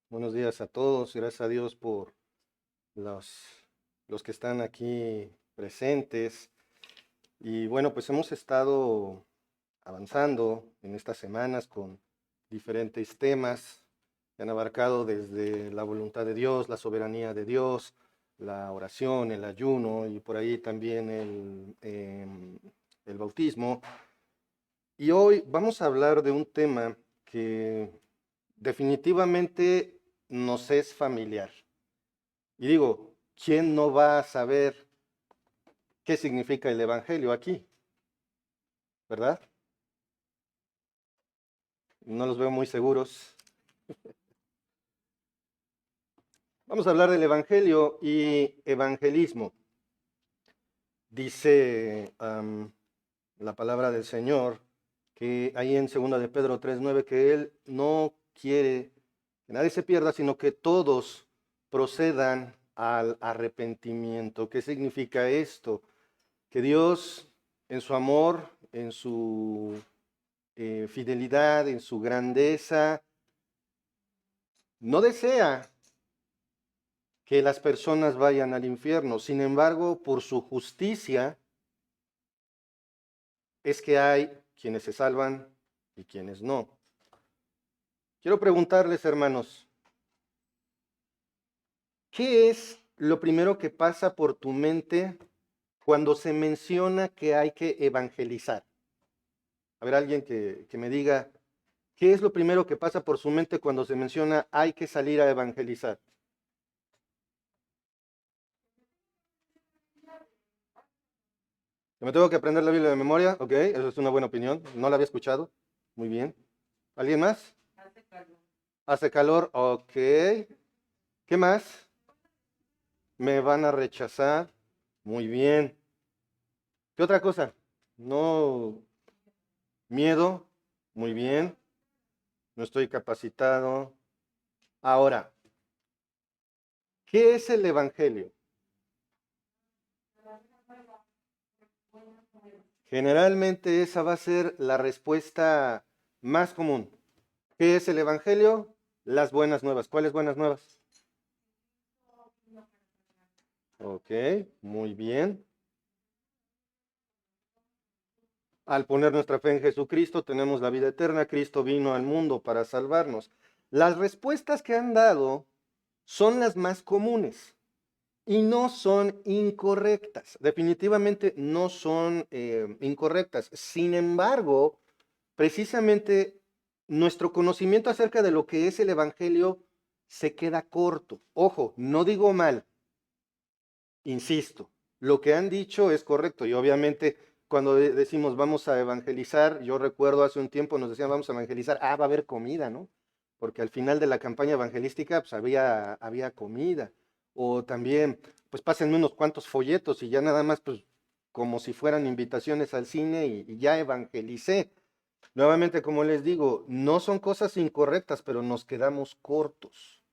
Buenos días a todos. Gracias a Dios por los, los que están aquí presentes. Y bueno, pues hemos estado avanzando en estas semanas con diferentes temas que han abarcado desde la voluntad de Dios, la soberanía de Dios, la oración, el ayuno y por ahí también el bautismo. Y hoy vamos a hablar de un tema que definitivamente nos es familiar. Y digo, ¿quién no va a saber qué significa el Evangelio aquí? ¿Verdad? No los veo muy seguros. Vamos a hablar del Evangelio y evangelismo. Dice la palabra del Señor que ahí en 2 de Pedro 3:9 que Él no quiere que nadie se pierda, sino que todos procedan al arrepentimiento. ¿Qué significa esto? Que Dios en su amor, en su fidelidad, en su grandeza, no desea que las personas vayan al infierno. Sin embargo, por su justicia es que hay quienes se salvan y quienes no. Quiero preguntarles, hermanos, ¿qué es lo primero que pasa por tu mente cuando se menciona que hay que evangelizar? A ver, alguien que me diga, ¿qué es lo primero que pasa por su mente cuando se menciona hay que salir a evangelizar? ¿Me tengo que aprender la Biblia de memoria? Ok, eso es una buena opinión. No la había escuchado. Muy bien. ¿Alguien más? Hace calor. Ok. ¿Qué más? Me van a rechazar. Muy bien. ¿Qué otra cosa? No. Miedo. Muy bien. No estoy capacitado. Ahora, ¿qué es el Evangelio? Generalmente esa va a ser la respuesta más común. ¿Qué es el Evangelio? Las buenas nuevas. ¿Cuáles buenas nuevas? Ok, muy bien. Al poner nuestra fe en Jesucristo, tenemos la vida eterna. Cristo vino al mundo para salvarnos. Las respuestas que han dado son las más comunes y no son incorrectas. Definitivamente no son incorrectas. Sin embargo, precisamente nuestro conocimiento acerca de lo que es el Evangelio se queda corto. Ojo, no digo mal, insisto, lo que han dicho es correcto y obviamente cuando decimos vamos a evangelizar, yo recuerdo hace un tiempo nos decían vamos a evangelizar, va a haber comida, ¿no? Porque al final de la campaña evangelística pues había comida. O también, pues pásenme unos cuantos folletos y ya nada más, pues como si fueran invitaciones al cine y ya evangelicé. Nuevamente, como les digo, no son cosas incorrectas, pero nos quedamos cortos.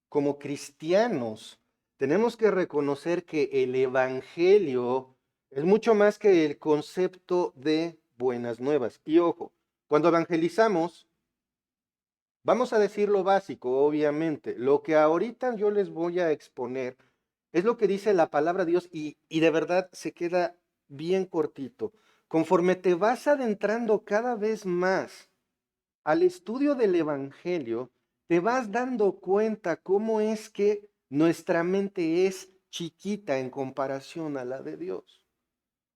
Como cristianos, tenemos que reconocer que el Evangelio es mucho más que el concepto de buenas nuevas. Y ojo, cuando evangelizamos, vamos a decir lo básico, obviamente. Lo que ahorita yo les voy a exponer es lo que dice la palabra de Dios y de verdad se queda bien cortito. Conforme te vas adentrando cada vez más al estudio del Evangelio, te vas dando cuenta cómo es que nuestra mente es chiquita en comparación a la de Dios.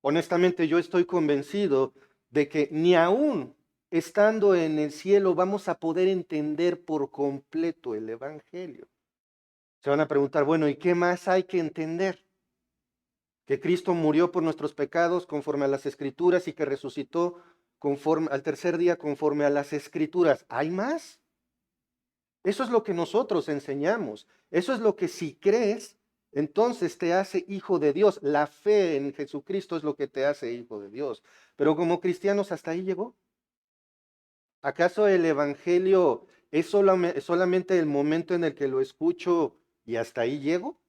Honestamente, yo estoy convencido de que ni aún estando en el cielo vamos a poder entender por completo el Evangelio. Se van a preguntar, bueno, ¿y qué más hay que entender? Que Cristo murió por nuestros pecados conforme a las Escrituras y que resucitó conforme al tercer día conforme a las Escrituras. ¿Hay más? Eso es lo que nosotros enseñamos. Eso es lo que si crees, entonces te hace hijo de Dios. La fe en Jesucristo es lo que te hace hijo de Dios. Pero como cristianos, ¿hasta ahí llegó? ¿Acaso el Evangelio es solamente el momento en el que lo escucho y hasta ahí llego?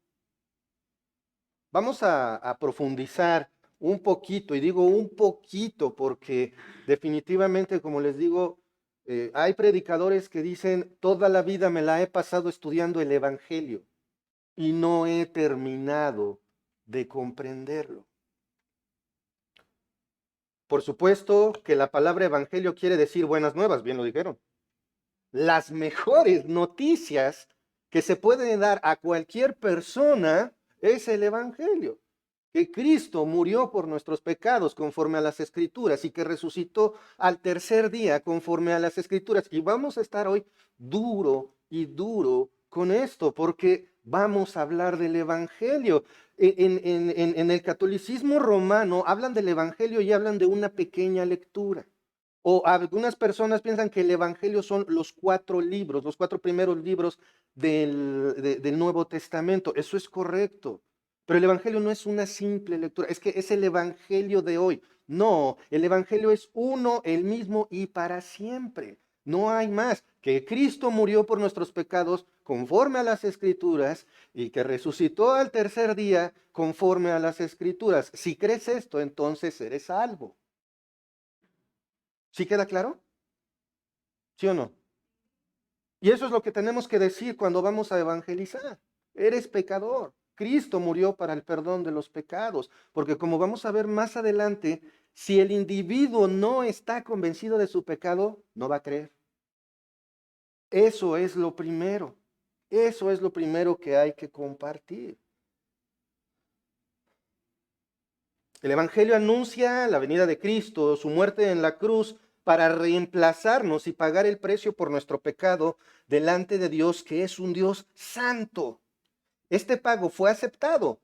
Vamos a profundizar un poquito, y digo un poquito porque definitivamente, como les digo, Hay predicadores que dicen, toda la vida me la he pasado estudiando el Evangelio y no he terminado de comprenderlo. Por supuesto que la palabra evangelio quiere decir buenas nuevas, bien lo dijeron. Las mejores noticias que se pueden dar a cualquier persona es el evangelio. Que Cristo murió por nuestros pecados conforme a las Escrituras y que resucitó al tercer día conforme a las Escrituras. Y vamos a estar hoy duro y duro con esto porque vamos a hablar del Evangelio. En el catolicismo romano hablan del Evangelio y hablan de una pequeña lectura. O algunas personas piensan que el Evangelio son los 4 libros, los 4 primeros libros del Nuevo Testamento. Eso es correcto. Pero el Evangelio no es una simple lectura, es que es el Evangelio de hoy. No, el Evangelio es uno, el mismo y para siempre. No hay más. Que Cristo murió por nuestros pecados conforme a las Escrituras y que resucitó al tercer día conforme a las Escrituras. Si crees esto, entonces eres salvo. ¿Sí queda claro? ¿Sí o no? Y eso es lo que tenemos que decir cuando vamos a evangelizar. Eres pecador. Cristo murió para el perdón de los pecados, porque como vamos a ver más adelante, si el individuo no está convencido de su pecado, no va a creer. Eso es lo primero. Eso es lo primero que hay que compartir. El Evangelio anuncia la venida de Cristo, su muerte en la cruz para reemplazarnos y pagar el precio por nuestro pecado delante de Dios, que es un Dios santo. Este pago fue aceptado.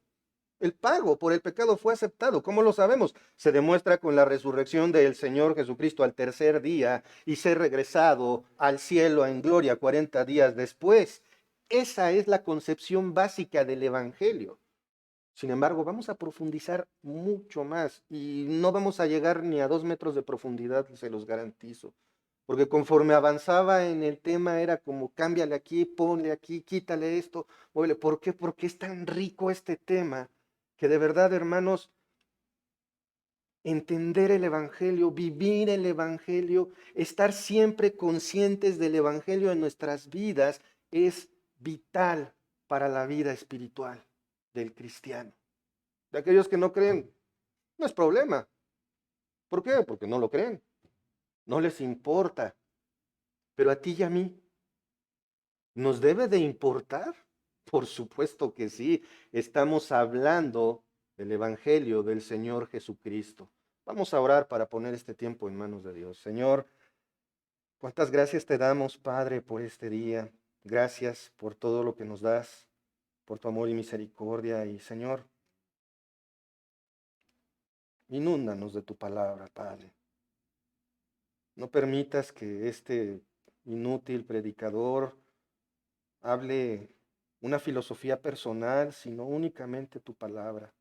El pago por el pecado fue aceptado. ¿Cómo lo sabemos? Se demuestra con la resurrección del Señor Jesucristo al tercer día y ser regresado al cielo en gloria 40 días después. Esa es la concepción básica del Evangelio. Sin embargo, vamos a profundizar mucho más y no vamos a llegar ni a 2 metros de profundidad, se los garantizo. Porque conforme avanzaba en el tema era como cámbiale aquí, ponle aquí, quítale esto, muévele. ¿Por qué? Porque es tan rico este tema que de verdad, hermanos, entender el Evangelio, vivir el Evangelio, estar siempre conscientes del Evangelio en nuestras vidas es vital para la vida espiritual del cristiano. De aquellos que no creen, no es problema. ¿Por qué? Porque no lo creen. No les importa. Pero a ti y a mí, ¿nos debe de importar? Por supuesto que sí. Estamos hablando del Evangelio del Señor Jesucristo. Vamos a orar para poner este tiempo en manos de Dios. Señor, cuántas gracias te damos, Padre, por este día. Gracias por todo lo que nos das, por tu amor y misericordia. Y Señor, inúndanos de tu palabra, Padre. No permitas que este inútil predicador hable una filosofía personal, sino únicamente tu palabra.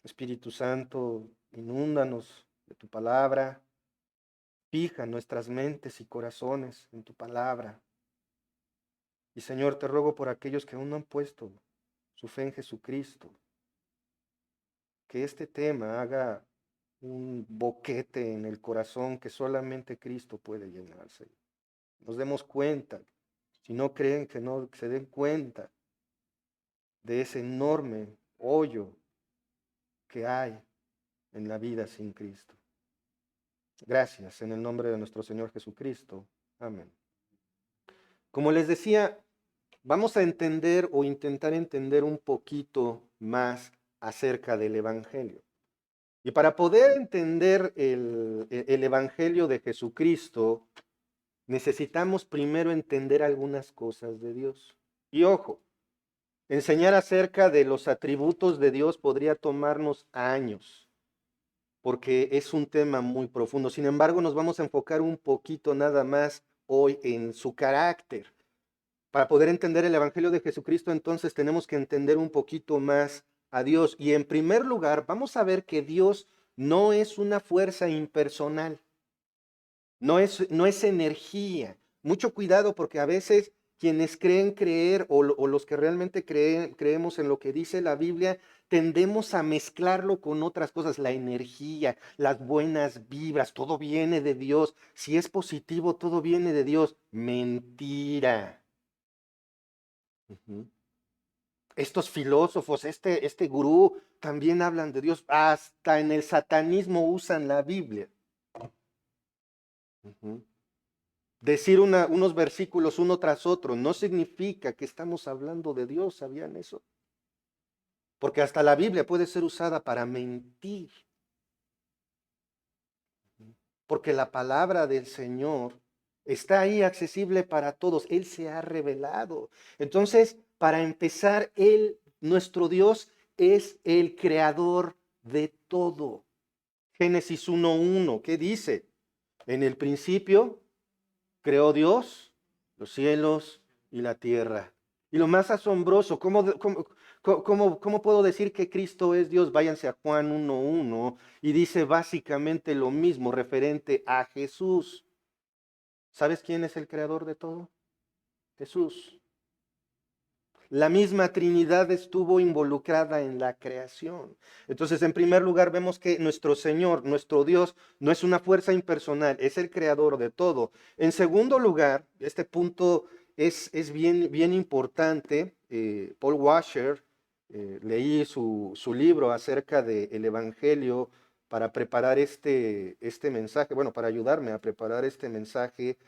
Espíritu Santo, inúndanos de tu palabra, fija nuestras mentes y corazones en tu palabra. Y Señor, te ruego por aquellos que aún no han puesto su fe en Jesucristo, que este tema haga un boquete en el corazón que solamente Cristo puede llenarse. Nos demos cuenta, si no creen, que no se den cuenta de ese enorme hoyo que hay en la vida sin Cristo. Gracias en el nombre de nuestro Señor Jesucristo. Amén. Como les decía, vamos a entender o intentar entender un poquito más acerca del Evangelio. Y para poder entender el Evangelio de Jesucristo, necesitamos primero entender algunas cosas de Dios. Y ojo, enseñar acerca de los atributos de Dios podría tomarnos años, porque es un tema muy profundo. Sin embargo, nos vamos a enfocar un poquito nada más hoy en su carácter. Para poder entender el Evangelio de Jesucristo, entonces tenemos que entender un poquito más a Dios. Y en primer lugar, vamos a ver que Dios no es una fuerza impersonal, no es energía. Mucho cuidado porque a veces quienes creen creer o los que realmente creemos en lo que dice la Biblia, tendemos a mezclarlo con otras cosas, la energía, las buenas vibras, todo viene de Dios. Si es positivo, todo viene de Dios. Mentira. Ujú. Estos filósofos, este gurú, también hablan de Dios. Hasta en el satanismo usan la Biblia. Ujú. Decir unos versículos uno tras otro no significa que estamos hablando de Dios, ¿sabían eso? Porque hasta la Biblia puede ser usada para mentir. Porque la palabra del Señor está ahí accesible para todos. Él se ha revelado. Entonces, para empezar, nuestro Dios, es el creador de todo. Génesis 1:1, ¿qué dice? En el principio creó Dios los cielos y la tierra. Y lo más asombroso, ¿cómo puedo decir que Cristo es Dios? Váyanse a Juan 1:1 y dice básicamente lo mismo referente a Jesús. ¿Sabes quién es el creador de todo? Jesús. La misma Trinidad estuvo involucrada en la creación. Entonces, en primer lugar, vemos que nuestro Señor, nuestro Dios, no es una fuerza impersonal, es el creador de todo. En segundo lugar, este punto es bien, bien importante. Paul Washer, leí su libro acerca del Evangelio para preparar este mensaje, bueno, para ayudarme a preparar este mensaje.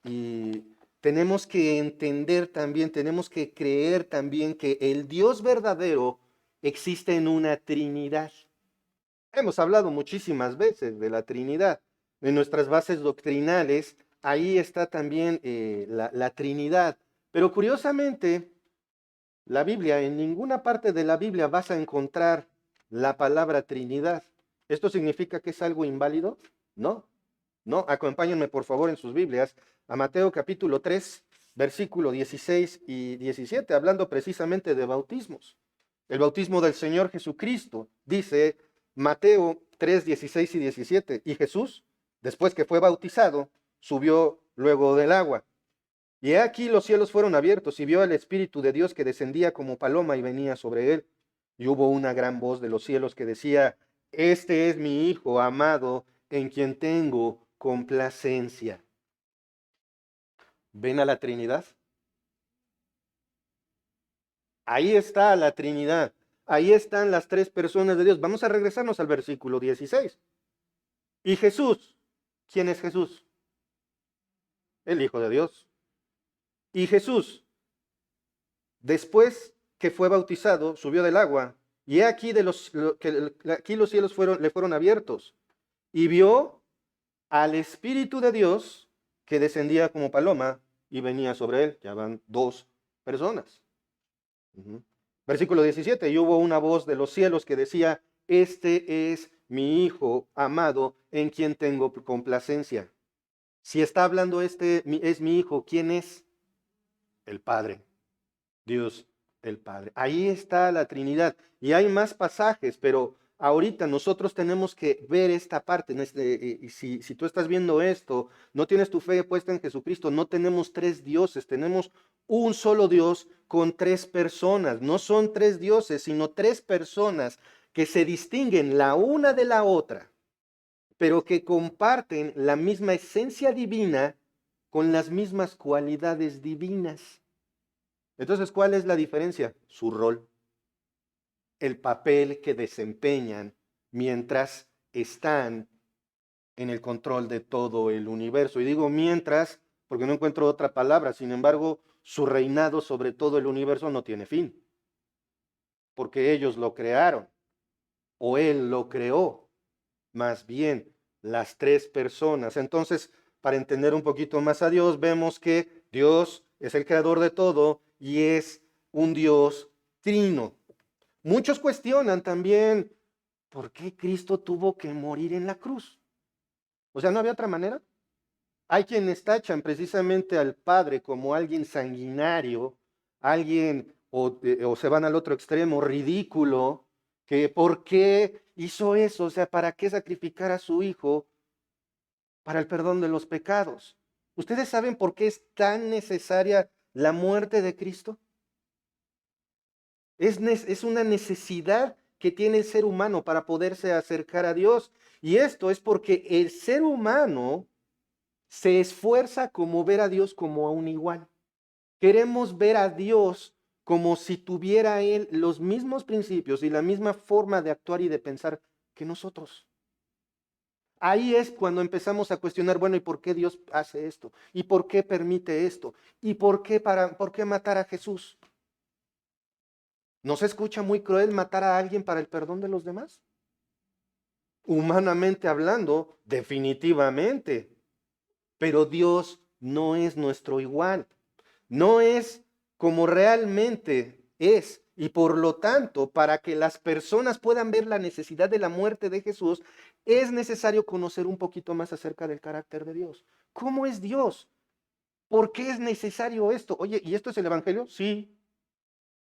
Y tenemos que entender también, tenemos que creer también que el Dios verdadero existe en una Trinidad. Hemos hablado muchísimas veces de la Trinidad. En nuestras bases doctrinales, ahí está también la Trinidad. Pero curiosamente, la Biblia, en ninguna parte de la Biblia vas a encontrar la palabra Trinidad. ¿Esto significa que es algo inválido? No, no. Acompáñenme por favor en sus Biblias a Mateo capítulo 3, versículo 16 y 17, hablando precisamente de bautismos. El bautismo del Señor Jesucristo, dice Mateo 3, 16 y 17. Y Jesús, después que fue bautizado, subió luego del agua. Y he aquí los cielos fueron abiertos y vio al Espíritu de Dios que descendía como paloma y venía sobre él. Y hubo una gran voz de los cielos que decía, este es mi Hijo amado en quien tengo complacencia. ¿Ven a la Trinidad? Ahí está la Trinidad. Ahí están las tres personas de Dios. Vamos a regresarnos al versículo 16. Y Jesús, ¿quién es Jesús? El Hijo de Dios. Y Jesús, después que fue bautizado, subió del agua, y he aquí, aquí los cielos le fueron abiertos, y vio al Espíritu de Dios que descendía como paloma y venía sobre él. Ya van dos personas. Ujú. Versículo 17, y hubo una voz de los cielos que decía, este es mi Hijo amado en quien tengo complacencia. Si está hablando es mi Hijo, ¿quién es? El Padre. Dios el Padre. Ahí está la Trinidad. Y hay más pasajes, pero ahorita nosotros tenemos que ver esta parte. Y si tú estás viendo esto, no tienes tu fe puesta en Jesucristo, no tenemos tres dioses, tenemos un solo Dios con tres personas. No son tres dioses, sino tres personas que se distinguen la una de la otra, pero que comparten la misma esencia divina con las mismas cualidades divinas. Entonces, ¿cuál es la diferencia? Su rol, el papel que desempeñan mientras están en el control de todo el universo. Y digo mientras, porque no encuentro otra palabra, sin embargo, su reinado sobre todo el universo no tiene fin, porque ellos lo crearon, o él lo creó, más bien las tres personas. Entonces, para entender un poquito más a Dios, vemos que Dios es el creador de todo y es un Dios trino. Muchos cuestionan también por qué Cristo tuvo que morir en la cruz. O sea, ¿no había otra manera? Hay quienes tachan precisamente al Padre como alguien sanguinario, alguien, o se van al otro extremo, ridículo, que por qué hizo eso, o sea, ¿para qué sacrificar a su Hijo para el perdón de los pecados? ¿Ustedes saben por qué es tan necesaria la muerte de Cristo? Es una necesidad que tiene el ser humano para poderse acercar a Dios. Y esto es porque el ser humano se esfuerza como ver a Dios como a un igual. Queremos ver a Dios como si tuviera Él los mismos principios y la misma forma de actuar y de pensar que nosotros. Ahí es cuando empezamos a cuestionar, bueno, ¿y por qué Dios hace esto? ¿Y por qué permite esto? ¿Y por qué matar a Jesús? ¿No se escucha muy cruel matar a alguien para el perdón de los demás? Humanamente hablando, definitivamente. Pero Dios no es nuestro igual. No es como realmente es. Y por lo tanto, para que las personas puedan ver la necesidad de la muerte de Jesús, es necesario conocer un poquito más acerca del carácter de Dios. ¿Cómo es Dios? ¿Por qué es necesario esto? Oye, ¿y esto es el Evangelio? Sí,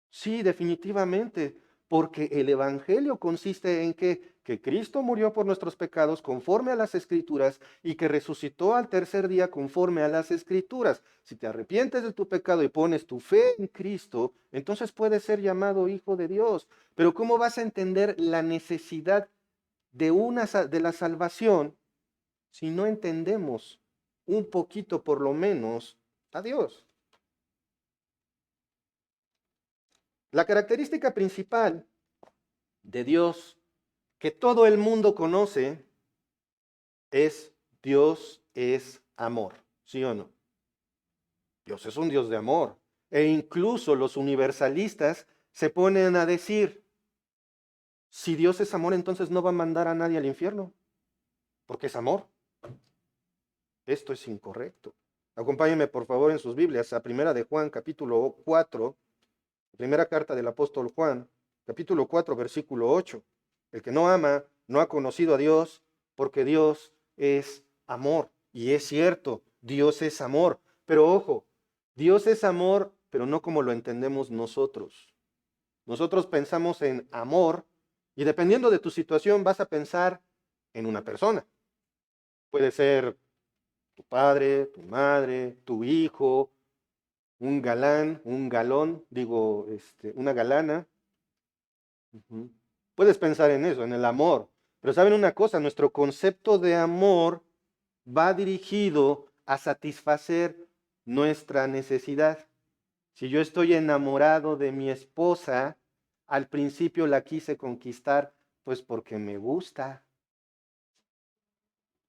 sí, definitivamente, porque el Evangelio consiste en que Cristo murió por nuestros pecados conforme a las Escrituras y que resucitó al tercer día conforme a las Escrituras. Si te arrepientes de tu pecado y pones tu fe en Cristo, entonces puedes ser llamado hijo de Dios. Pero ¿cómo vas a entender la necesidad de la salvación si no entendemos un poquito por lo menos a Dios? La característica principal de Dios que todo el mundo conoce es Dios es amor, ¿sí o no? Dios es un Dios de amor. E incluso los universalistas se ponen a decir, si Dios es amor, entonces no va a mandar a nadie al infierno, porque es amor. Esto es incorrecto. Acompáñenme por favor en sus Biblias a Primera de Juan, capítulo 4, primera carta del apóstol Juan, capítulo 4, versículo 8. El que no ama no ha conocido a Dios, porque Dios es amor. Y es cierto, Dios es amor. Pero ojo, Dios es amor, pero no como lo entendemos nosotros. Nosotros pensamos en amor y dependiendo de tu situación vas a pensar en una persona. Puede ser tu padre, tu madre, tu hijo, un galán, un galón, digo, una galana. Ujú. Puedes pensar en eso, en el amor. Pero saben una cosa, nuestro concepto de amor va dirigido a satisfacer nuestra necesidad. Si yo estoy enamorado de mi esposa, al principio la quise conquistar, pues porque me gusta.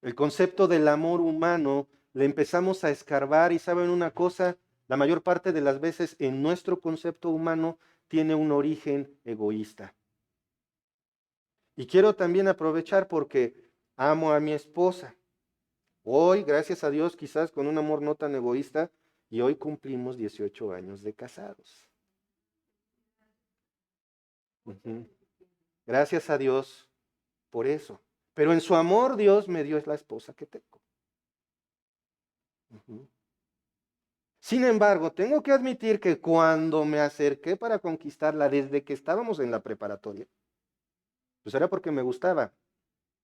El concepto del amor humano le empezamos a escarbar y saben una cosa, la mayor parte de las veces en nuestro concepto humano tiene un origen egoísta. Y quiero también aprovechar porque amo a mi esposa. Hoy, gracias a Dios, quizás con un amor no tan egoísta, y hoy cumplimos 18 años de casados. Ujú. Gracias a Dios por eso. Pero en su amor Dios me dio la esposa que tengo. Ujú. Sin embargo, tengo que admitir que cuando me acerqué para conquistarla desde que estábamos en la preparatoria, pues era porque me gustaba.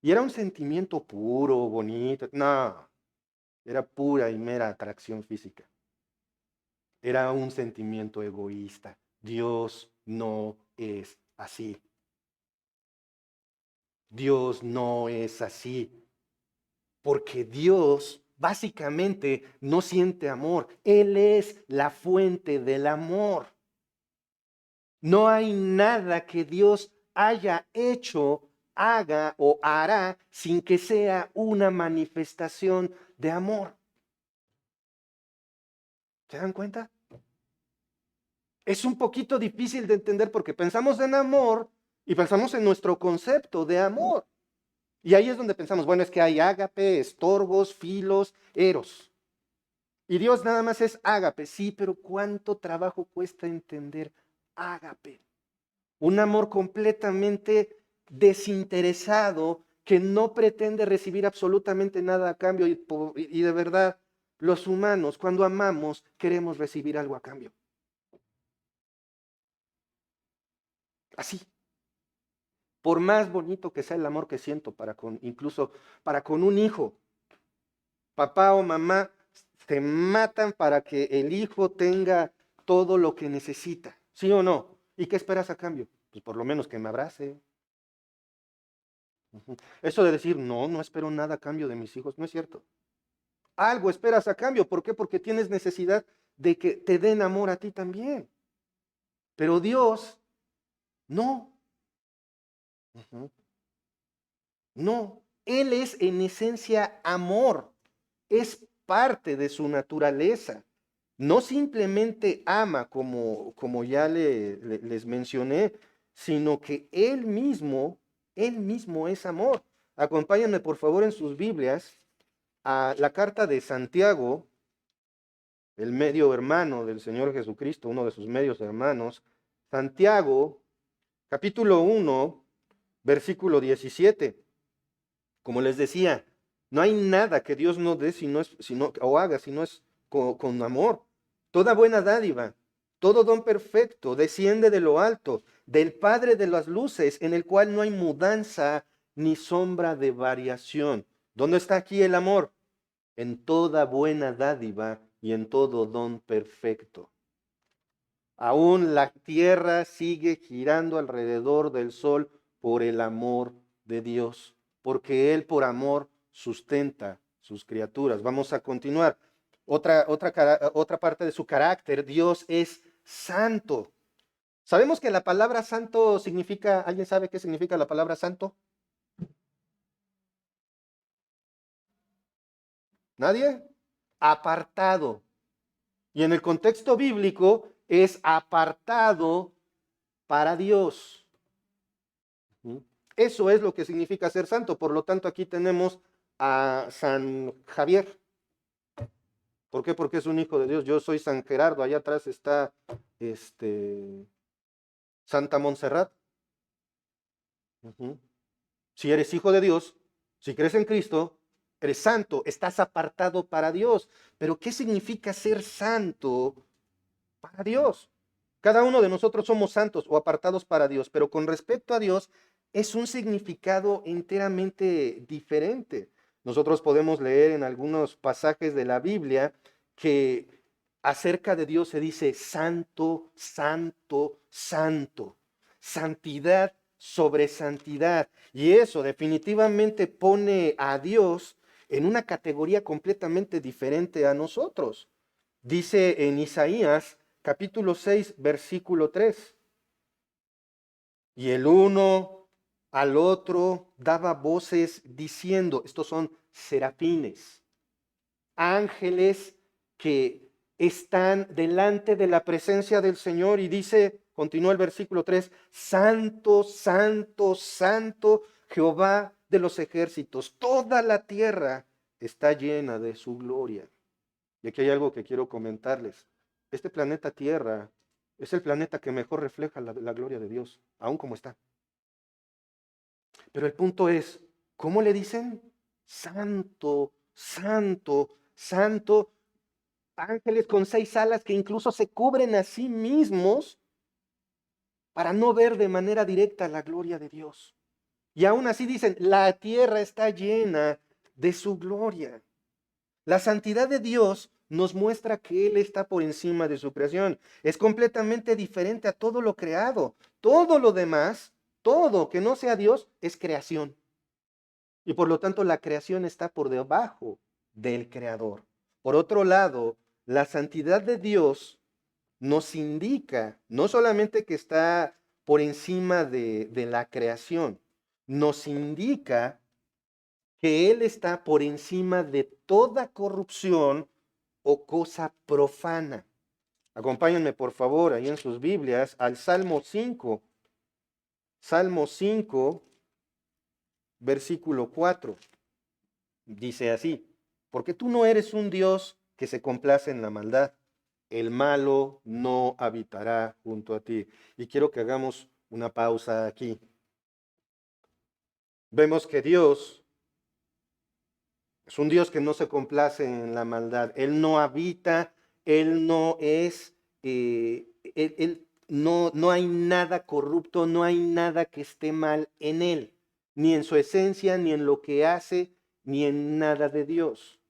Y era un sentimiento puro, bonito. No, era pura y mera atracción física. Era un sentimiento egoísta. Dios no es así. Dios no es así. Porque Dios básicamente no siente amor. Él es la fuente del amor. No hay nada que Dios haya hecho, haga o hará sin que sea una manifestación de amor. ¿Se dan cuenta? Es un poquito difícil de entender porque pensamos en amor y pensamos en nuestro concepto de amor. Y ahí es donde pensamos, bueno, es que hay ágape, estorbos, filos, eros. Y Dios nada más es ágape, sí, pero ¿cuánto trabajo cuesta entender ágape? Un amor completamente desinteresado que no pretende recibir absolutamente nada a cambio y de verdad, los humanos cuando amamos queremos recibir algo a cambio. Así. Por más bonito que sea el amor que siento incluso para con un hijo, papá o mamá, te matan para que el hijo tenga todo lo que necesita, ¿sí o no? ¿Y qué esperas a cambio? Pues por lo menos que me abrace. Ujú. Eso de decir, no, no espero nada a cambio de mis hijos, no es cierto. Algo esperas a cambio, ¿por qué? Porque tienes necesidad de que te den amor a ti también. Pero Dios, no. Ujú. No, Él es en esencia amor, es parte de su naturaleza. No simplemente ama como ya les mencioné, sino que Él mismo es amor. Acompáñenme por favor en sus Biblias a la carta de Santiago, el medio hermano del Señor Jesucristo, uno de sus medios hermanos. Santiago, capítulo 1, versículo 17. Como les decía, no hay nada que Dios no dé o haga si no es con amor. Toda buena dádiva, todo don perfecto desciende de lo alto, del Padre de las luces, en el cual no hay mudanza ni sombra de variación. ¿Dónde está aquí el amor? En toda buena dádiva y en todo don perfecto. Aún la tierra sigue girando alrededor del sol por el amor de Dios, porque Él por amor sustenta sus criaturas. Vamos a continuar. Otra parte de su carácter, Dios es santo. Sabemos que la palabra santo significa, ¿alguien sabe qué significa la palabra santo? ¿Nadie? Apartado. Y en el contexto bíblico es apartado para Dios. Eso es lo que significa ser santo. Por lo tanto, aquí tenemos a San Javier. ¿Por qué? Porque es un hijo de Dios. Yo soy San Gerardo. Allá atrás está Santa Montserrat. Si eres hijo de Dios, si crees en Cristo, eres santo, estás apartado para Dios. Pero ¿qué significa ser santo para Dios? Cada uno de nosotros somos santos o apartados para Dios, pero con respecto a Dios es un significado enteramente diferente. Nosotros podemos leer en algunos pasajes de la Biblia que acerca de Dios se dice santo, santo, santo, santidad sobre santidad. Y eso definitivamente pone a Dios en una categoría completamente diferente a nosotros. Dice en Isaías capítulo 6, versículo 3. Y el uno al otro daba voces diciendo, estos son serafines, ángeles que están delante de la presencia del Señor. Y dice, continúa el versículo 3, santo, santo, santo, Jehová de los ejércitos, toda la tierra está llena de su gloria. Y aquí hay algo que quiero comentarles. Este planeta Tierra es el planeta que mejor refleja la gloria de Dios, aún como está. Pero el punto es, ¿cómo le dicen? Santo, santo, santo. Ángeles con 6 alas que incluso se cubren a sí mismos para no ver de manera directa la gloria de Dios. Y aún así dicen, la tierra está llena de su gloria. La santidad de Dios nos muestra que Él está por encima de su creación. Es completamente diferente a todo lo creado. Todo lo demás, todo que no sea Dios, es creación. Y por lo tanto la creación está por debajo del Creador. Por otro lado, la santidad de Dios nos indica no solamente que está por encima de la creación, nos indica que Él está por encima de toda corrupción o cosa profana. Acompáñenme por favor ahí en sus Biblias al Salmo 5. Salmo 5, versículo 4. Dice así, porque tú no eres un Dios que se complace en la maldad, el malo no habitará junto a ti. Y quiero que hagamos una pausa aquí. Vemos que Dios es un Dios que no se complace en la maldad. Él no habita, Él no es, no hay nada corrupto, no hay nada que esté mal en Él, ni en su esencia, ni en lo que hace, ni en nada de Dios.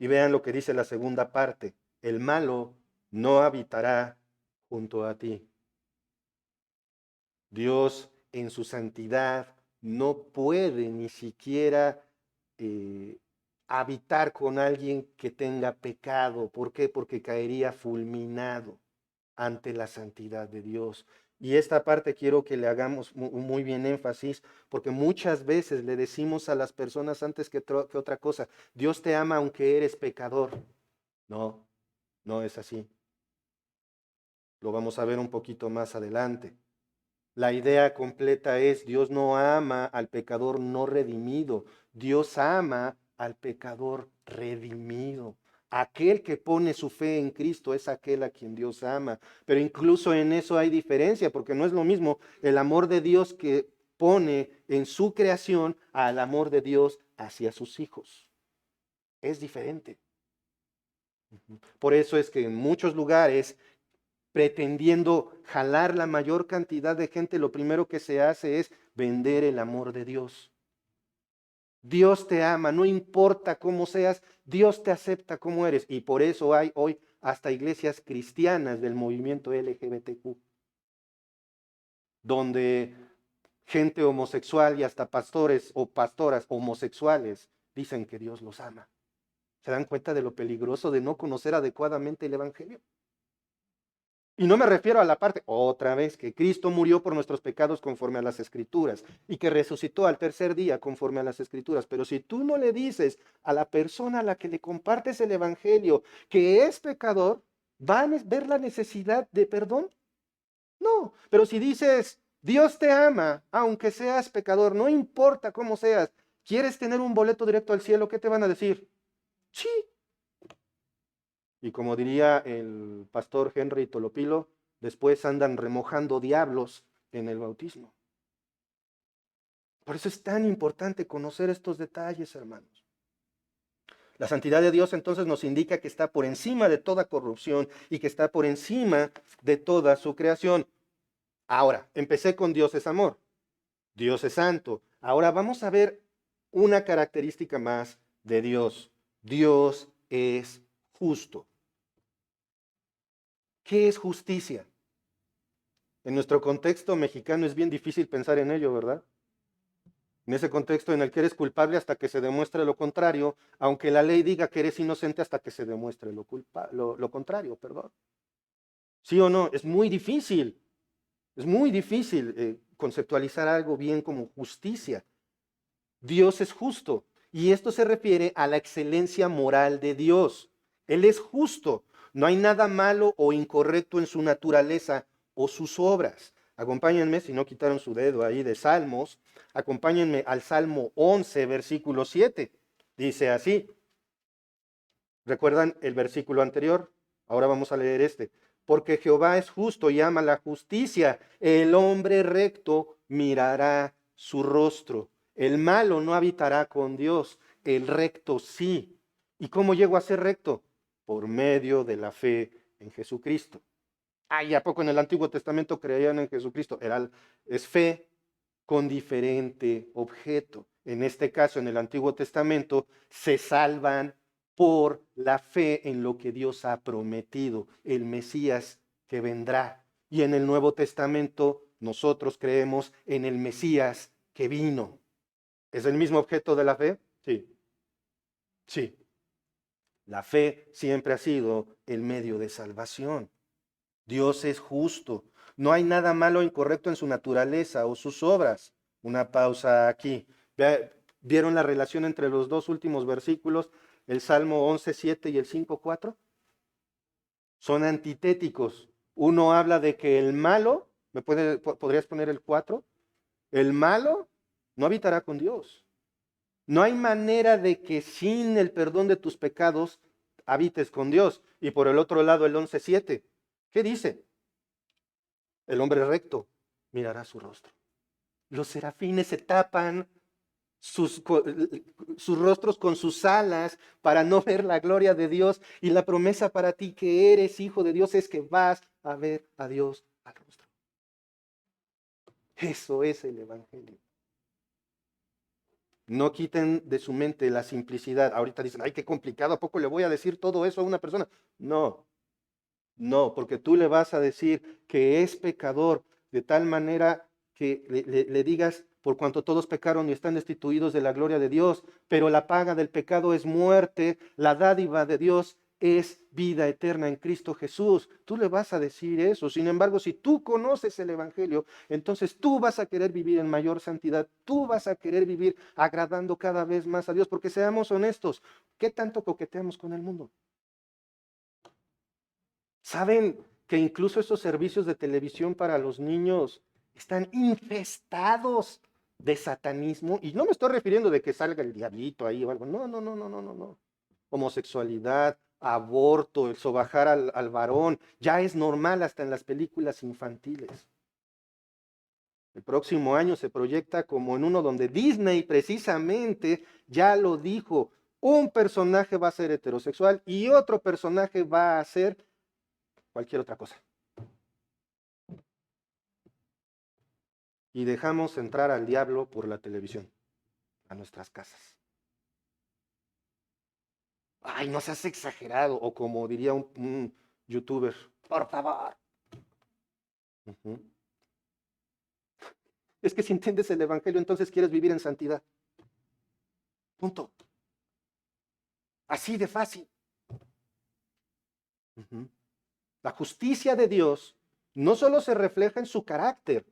Y vean lo que dice la segunda parte. El malo no habitará junto a ti. Dios en su santidad no puede ni siquiera eh, habitar con alguien que tenga pecado. ¿Por qué? Porque caería fulminado ante la santidad de Dios. Y esta parte quiero que le hagamos muy bien énfasis, porque muchas veces le decimos a las personas antes que otra cosa, Dios te ama aunque eres pecador. No, no es así. Lo vamos a ver un poquito más adelante. La idea completa es, Dios no ama al pecador no redimido, Dios ama al pecador redimido. Aquel que pone su fe en Cristo es aquel a quien Dios ama. Pero incluso en eso hay diferencia, porque no es lo mismo el amor de Dios que pone en su creación al amor de Dios hacia sus hijos. Es diferente. Por eso es que en muchos lugares, pretendiendo jalar la mayor cantidad de gente, lo primero que se hace es vender el amor de Dios. Dios te ama, no importa cómo seas, Dios te acepta como eres. Y por eso hay hoy hasta iglesias cristianas del movimiento LGBTQ, donde gente homosexual y hasta pastores o pastoras homosexuales dicen que Dios los ama. ¿Se dan cuenta de lo peligroso de no conocer adecuadamente el Evangelio? Y no me refiero a la parte, otra vez, que Cristo murió por nuestros pecados conforme a las Escrituras y que resucitó al tercer día conforme a las Escrituras. Pero si tú no le dices a la persona a la que le compartes el Evangelio que es pecador, ¿van a ver la necesidad de perdón? No, pero si dices, Dios te ama, aunque seas pecador, no importa cómo seas, ¿quieres tener un boleto directo al cielo? ¿Qué te van a decir? Sí. Y como diría el pastor Henry Tolopilo, después andan remojando diablos en el bautismo. Por eso es tan importante conocer estos detalles, hermanos. La santidad de Dios entonces nos indica que está por encima de toda corrupción y que está por encima de toda su creación. Ahora, empecé con Dios es amor, Dios es santo. Ahora vamos a ver una característica más de Dios. Dios es justo. ¿Qué es justicia? En nuestro contexto mexicano es bien difícil pensar en ello, ¿verdad? En ese contexto en el que eres culpable hasta que se demuestre lo contrario, aunque la ley diga que eres inocente hasta que se demuestre lo contrario, perdón. ¿Sí o no? Es muy difícil conceptualizar algo bien como justicia. Dios es justo y esto se refiere a la excelencia moral de Dios. Él es justo, no hay nada malo o incorrecto en su naturaleza o sus obras. Acompáñenme, si no quitaron su dedo ahí de Salmos, acompáñenme al Salmo 11, versículo 7. Dice así, ¿recuerdan el versículo anterior? Ahora vamos a leer este. Porque Jehová es justo y ama la justicia. El hombre recto mirará su rostro. El malo no habitará con Dios. El recto sí. ¿Y cómo llego a ser recto? Por medio de la fe en Jesucristo. ¿Y a poco en el Antiguo Testamento creían en Jesucristo? Es fe con diferente objeto. En este caso, en el Antiguo Testamento, se salvan por la fe en lo que Dios ha prometido, el Mesías que vendrá. Y en el Nuevo Testamento, nosotros creemos en el Mesías que vino. ¿Es el mismo objeto de la fe? Sí, sí. La fe siempre ha sido el medio de salvación. Dios es justo. No hay nada malo o incorrecto en su naturaleza o sus obras. Una pausa aquí. ¿Vieron la relación entre los dos últimos versículos, el Salmo 11:7 y el 5:4? Son antitéticos. Uno habla de que el malo, ¿podrías poner el 4? El malo no habitará con Dios. No hay manera de que sin el perdón de tus pecados habites con Dios. Y por el otro lado, el 11:7. ¿Qué dice? El hombre recto mirará su rostro. Los serafines se tapan sus rostros con sus alas para no ver la gloria de Dios. Y la promesa para ti que eres hijo de Dios es que vas a ver a Dios al rostro. Eso es el Evangelio. No quiten de su mente la simplicidad. Ahorita dicen, ay, qué complicado, ¿a poco le voy a decir todo eso a una persona? No, no, porque tú le vas a decir que es pecador de tal manera que le digas, por cuanto todos pecaron y están destituidos de la gloria de Dios, pero la paga del pecado es muerte, la dádiva de Dios es vida eterna en Cristo Jesús. Tú le vas a decir eso. Sin embargo, si tú conoces el Evangelio, entonces tú vas a querer vivir en mayor santidad, tú vas a querer vivir agradando cada vez más a Dios, porque seamos honestos, ¿qué tanto coqueteamos con el mundo? ¿Saben que incluso esos servicios de televisión para los niños están infestados de satanismo? Y no me estoy refiriendo de que salga el diablito ahí o algo. No, no, no, no, no, no, no. Homosexualidad, aborto, el sobajar al varón, ya es normal hasta en las películas infantiles. El próximo año se proyecta como en uno donde Disney precisamente ya lo dijo. Un personaje va a ser heterosexual y otro personaje va a ser cualquier otra cosa. Y dejamos entrar al diablo por la televisión a nuestras casas. Ay, no seas exagerado, o como diría un youtuber, por favor. Es que si entiendes el evangelio, entonces quieres vivir en santidad. Punto. Así de fácil. La justicia de Dios no solo se refleja en su carácter,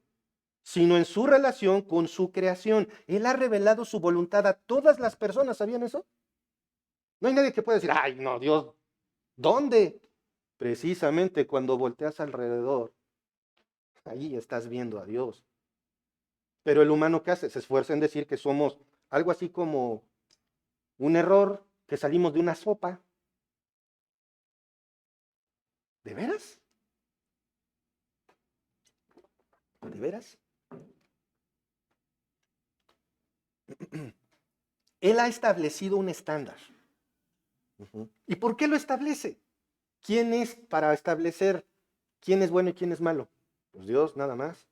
sino en su relación con su creación. Él ha revelado su voluntad a todas las personas. ¿Sabían eso? No hay nadie que pueda decir, ay, no, Dios, ¿dónde? Precisamente cuando volteas alrededor, ahí estás viendo a Dios. Pero el humano, ¿qué hace? Se esfuerza en decir que somos algo así como un error, que salimos de una sopa. ¿De veras? ¿De veras? Él ha establecido un estándar. ¿Y por qué lo establece? ¿Quién es para establecer quién es bueno y quién es malo? Pues Dios, nada más.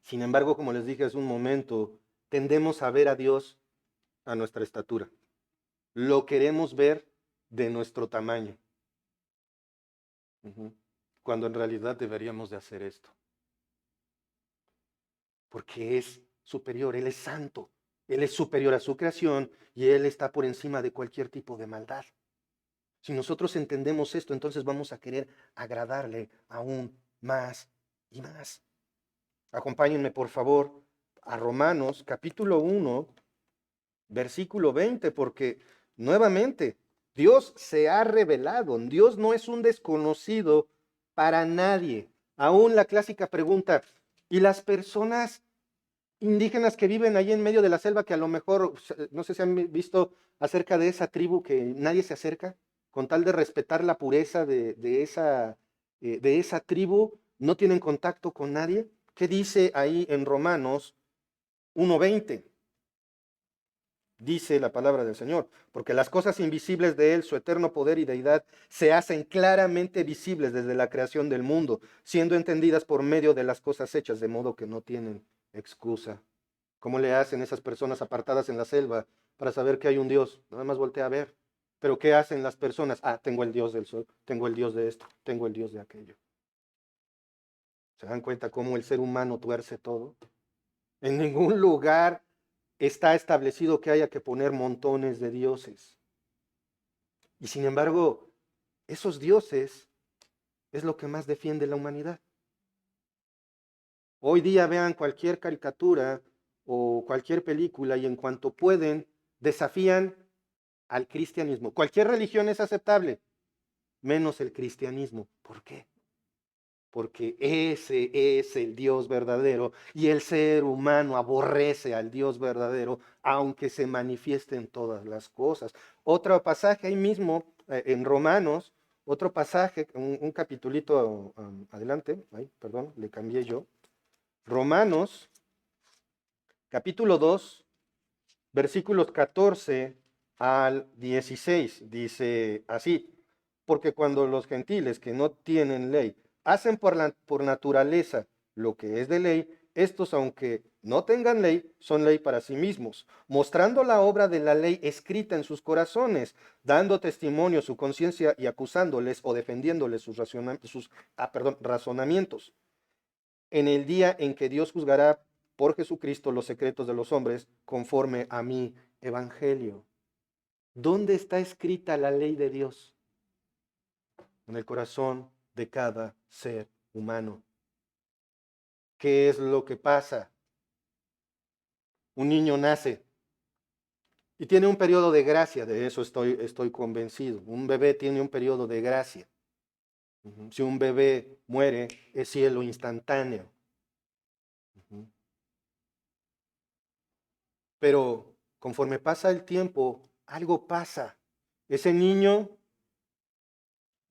Sin embargo, como les dije hace un momento, tendemos a ver a Dios a nuestra estatura. Lo queremos ver de nuestro tamaño. Cuando en realidad deberíamos de hacer esto. Porque es superior, Él es santo. Él es superior a su creación y Él está por encima de cualquier tipo de maldad. Si nosotros entendemos esto, entonces vamos a querer agradarle aún más y más. Acompáñenme, por favor, a Romanos capítulo 1, versículo 20, porque nuevamente Dios se ha revelado. Dios no es un desconocido para nadie. Aún la clásica pregunta, ¿y las personas indígenas que viven ahí en medio de la selva que a lo mejor, no sé si han visto acerca de esa tribu que nadie se acerca, con tal de respetar la pureza de esa tribu, no tienen contacto con nadie? ¿Qué dice ahí en Romanos 1:20? Dice la palabra del Señor, porque las cosas invisibles de Él, su eterno poder y deidad, se hacen claramente visibles desde la creación del mundo, siendo entendidas por medio de las cosas hechas, de modo que no tienen excusa. ¿Cómo le hacen esas personas apartadas en la selva para saber que hay un Dios? Nada más voltea a ver. Pero ¿qué hacen las personas? Ah, tengo el Dios del sol, tengo el Dios de esto, tengo el Dios de aquello. ¿Se dan cuenta cómo el ser humano tuerce todo? En ningún lugar está establecido que haya que poner montones de dioses. Y sin embargo, esos dioses es lo que más defiende la humanidad. Hoy día vean cualquier caricatura o cualquier película y en cuanto pueden, desafían al cristianismo. Cualquier religión es aceptable, menos el cristianismo. ¿Por qué? Porque ese es el Dios verdadero y el ser humano aborrece al Dios verdadero, aunque se manifieste en todas las cosas. Otro pasaje ahí mismo, en Romanos, otro pasaje, un capitulito adelante, ay, perdón, le cambié yo. Romanos, capítulo 2, versículos 14 al 16, dice así: porque cuando los gentiles que no tienen ley hacen por naturaleza lo que es de ley, estos, aunque no tengan ley, son ley para sí mismos, mostrando la obra de la ley escrita en sus corazones, dando testimonio su conciencia y acusándoles o defendiéndoles sus razonamientos. En el día en que Dios juzgará por Jesucristo los secretos de los hombres, conforme a mi evangelio. ¿Dónde está escrita la ley de Dios? En el corazón de cada ser humano. ¿Qué es lo que pasa? Un niño nace y tiene un periodo de gracia, de eso estoy convencido. Un bebé tiene un periodo de gracia. Si un bebé muere, es cielo instantáneo. Pero conforme pasa el tiempo, algo pasa. Ese niño,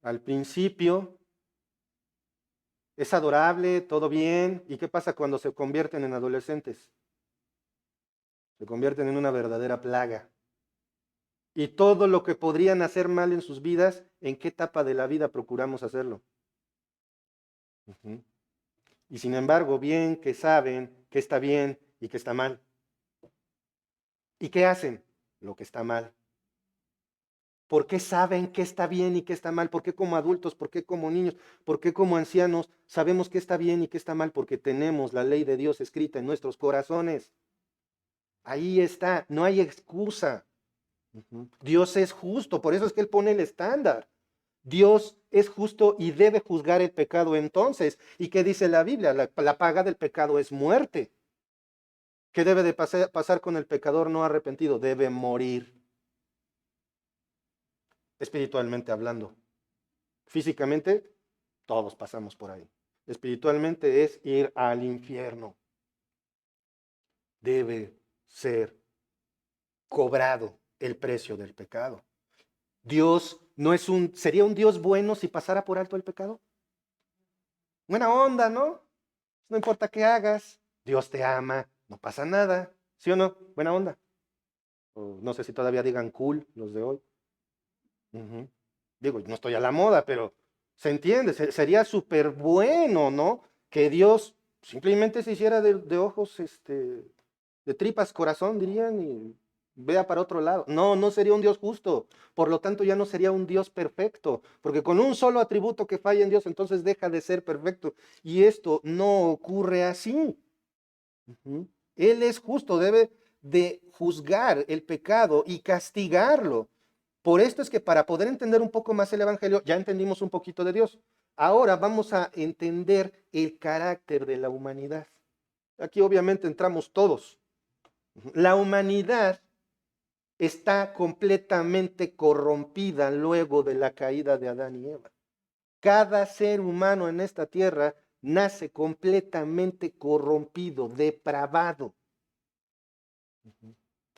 al principio, es adorable, todo bien. ¿Y qué pasa cuando se convierten en adolescentes? Se convierten en una verdadera plaga. Y todo lo que podrían hacer mal en sus vidas, ¿en qué etapa de la vida procuramos hacerlo? Y sin embargo, bien que saben que está bien y que está mal. ¿Y qué hacen? Lo que está mal. ¿Por qué saben qué está bien y qué está mal? ¿Por qué como adultos? ¿Por qué como niños? ¿Por qué como ancianos sabemos qué está bien y qué está mal? Porque tenemos la ley de Dios escrita en nuestros corazones. Ahí está, no hay excusa. Dios es justo, por eso es que Él pone el estándar. Dios es justo y debe juzgar el pecado entonces. ¿Y qué dice la Biblia? La paga del pecado es muerte. ¿Qué debe de pasar con el pecador no arrepentido? Debe morir, espiritualmente hablando. Físicamente, todos pasamos por ahí. Espiritualmente es ir al infierno. Debe ser cobrado el precio del pecado. Dios no es ¿sería un Dios bueno si pasara por alto el pecado? Buena onda, ¿no? No importa qué hagas, Dios te ama, no pasa nada. ¿Sí o no? Buena onda. O no sé si todavía digan cool los de hoy. Digo, no estoy a la moda, pero se entiende, sería súper bueno, ¿no? Que Dios simplemente se hiciera de ojos, de tripas corazón, dirían, y vea para otro lado. No, no sería un Dios justo. Por lo tanto, ya no sería un Dios perfecto, porque con un solo atributo que falla en Dios, entonces deja de ser perfecto. Y esto no ocurre así. Él es justo, debe de juzgar el pecado y castigarlo. Por esto es que para poder entender un poco más el Evangelio, ya entendimos un poquito de Dios. Ahora vamos a entender el carácter de la humanidad. Aquí obviamente entramos todos. La humanidad está completamente corrompida luego de la caída de Adán y Eva. Cada ser humano en esta tierra nace completamente corrompido, depravado.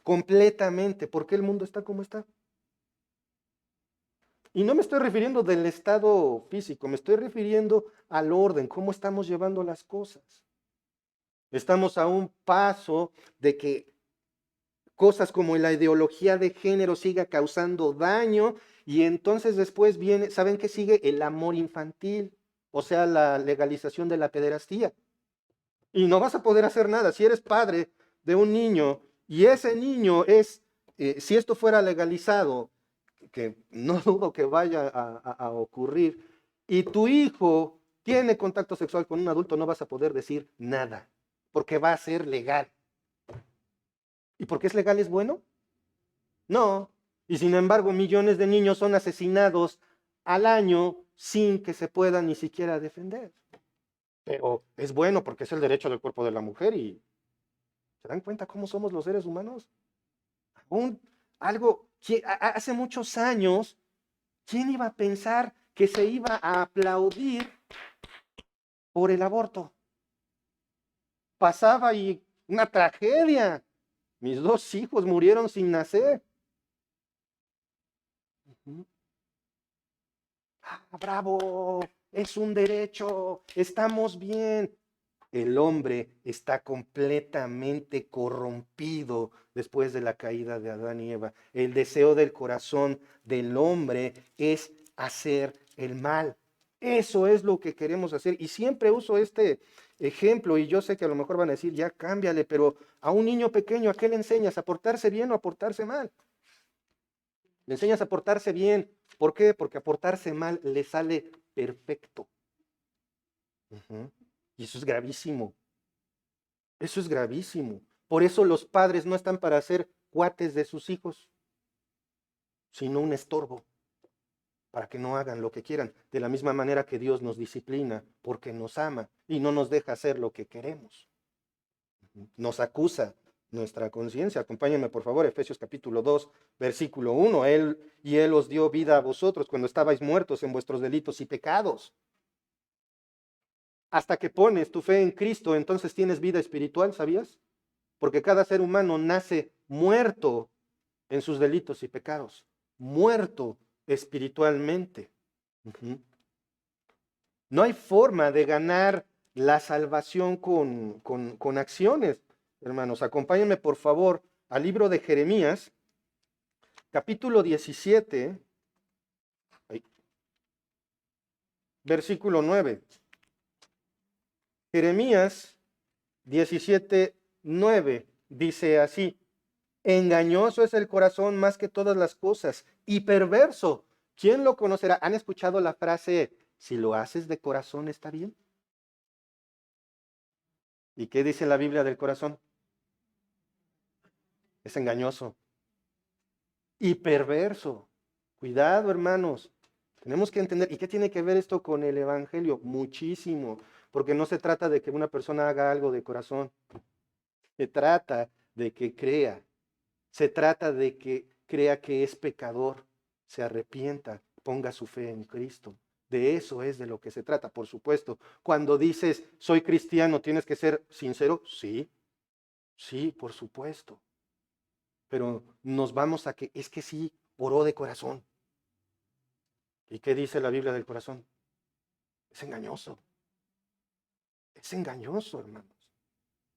Completamente. ¿Por qué el mundo está como está? Y no me estoy refiriendo del estado físico, me estoy refiriendo al orden, cómo estamos llevando las cosas. Estamos a un paso de que cosas como la ideología de género siga causando daño y entonces después viene, ¿saben qué sigue? El amor infantil, o sea, la legalización de la pederastía. Y no vas a poder hacer nada. Si eres padre de un niño y ese niño es, si esto fuera legalizado, que no dudo que vaya a ocurrir, y tu hijo tiene contacto sexual con un adulto, no vas a poder decir nada, porque va a ser legal. ¿Y por qué es legal es bueno? No. Y sin embargo, millones de niños son asesinados al año sin que se puedan ni siquiera defender. Pero es bueno porque es el derecho del cuerpo de la mujer y ¿se dan cuenta cómo somos los seres humanos? Algo que hace muchos años, ¿quién iba a pensar que se iba a aplaudir por el aborto? Pasaba y una tragedia. Mis dos hijos murieron sin nacer. Ah, bravo, es un derecho, estamos bien. El hombre está completamente corrompido después de la caída de Adán y Eva. El deseo del corazón del hombre es hacer el mal. Eso es lo que queremos hacer. Y siempre uso este ejemplo, y yo sé que a lo mejor van a decir, ya cámbiale, pero a un niño pequeño, ¿a qué le enseñas? ¿A portarse bien o a portarse mal? Le enseñas a portarse bien. ¿Por qué? Porque a portarse mal le sale perfecto. Ujú. Y eso es gravísimo. Eso es gravísimo. Por eso los padres no están para ser cuates de sus hijos, sino un estorbo, para que no hagan lo que quieran, de la misma manera que Dios nos disciplina, porque nos ama y no nos deja hacer lo que queremos. Nos acusa nuestra conciencia. Acompáñenme, por favor, Efesios capítulo 2, versículo 1. Él os dio vida a vosotros cuando estabais muertos en vuestros delitos y pecados. Hasta que pones tu fe en Cristo, entonces tienes vida espiritual, ¿sabías? Porque cada ser humano nace muerto en sus delitos y pecados, muerto espiritualmente. Ujú. No hay forma de ganar la salvación con acciones, hermanos. Acompáñenme, por favor, al libro de Jeremías, capítulo 17, versículo 9. Jeremías 17, 9 dice así: engañoso es el corazón más que todas las cosas y perverso. ¿Quién lo conocerá? ¿Han escuchado la frase, si lo haces de corazón está bien? ¿Y qué dice la Biblia del corazón? Es engañoso y perverso. Cuidado, hermanos. Tenemos que entender. ¿Y qué tiene que ver esto con el Evangelio? Muchísimo. Porque no se trata de que una persona haga algo de corazón. Se trata de que crea. Se trata de que crea que es pecador, se arrepienta, ponga su fe en Cristo. De eso es de lo que se trata, por supuesto. Cuando dices, soy cristiano, ¿tienes que ser sincero? Sí, sí, por supuesto. Pero nos vamos a que, es que sí, oró de corazón. ¿Y qué dice la Biblia del corazón? Es engañoso. Es engañoso, hermanos.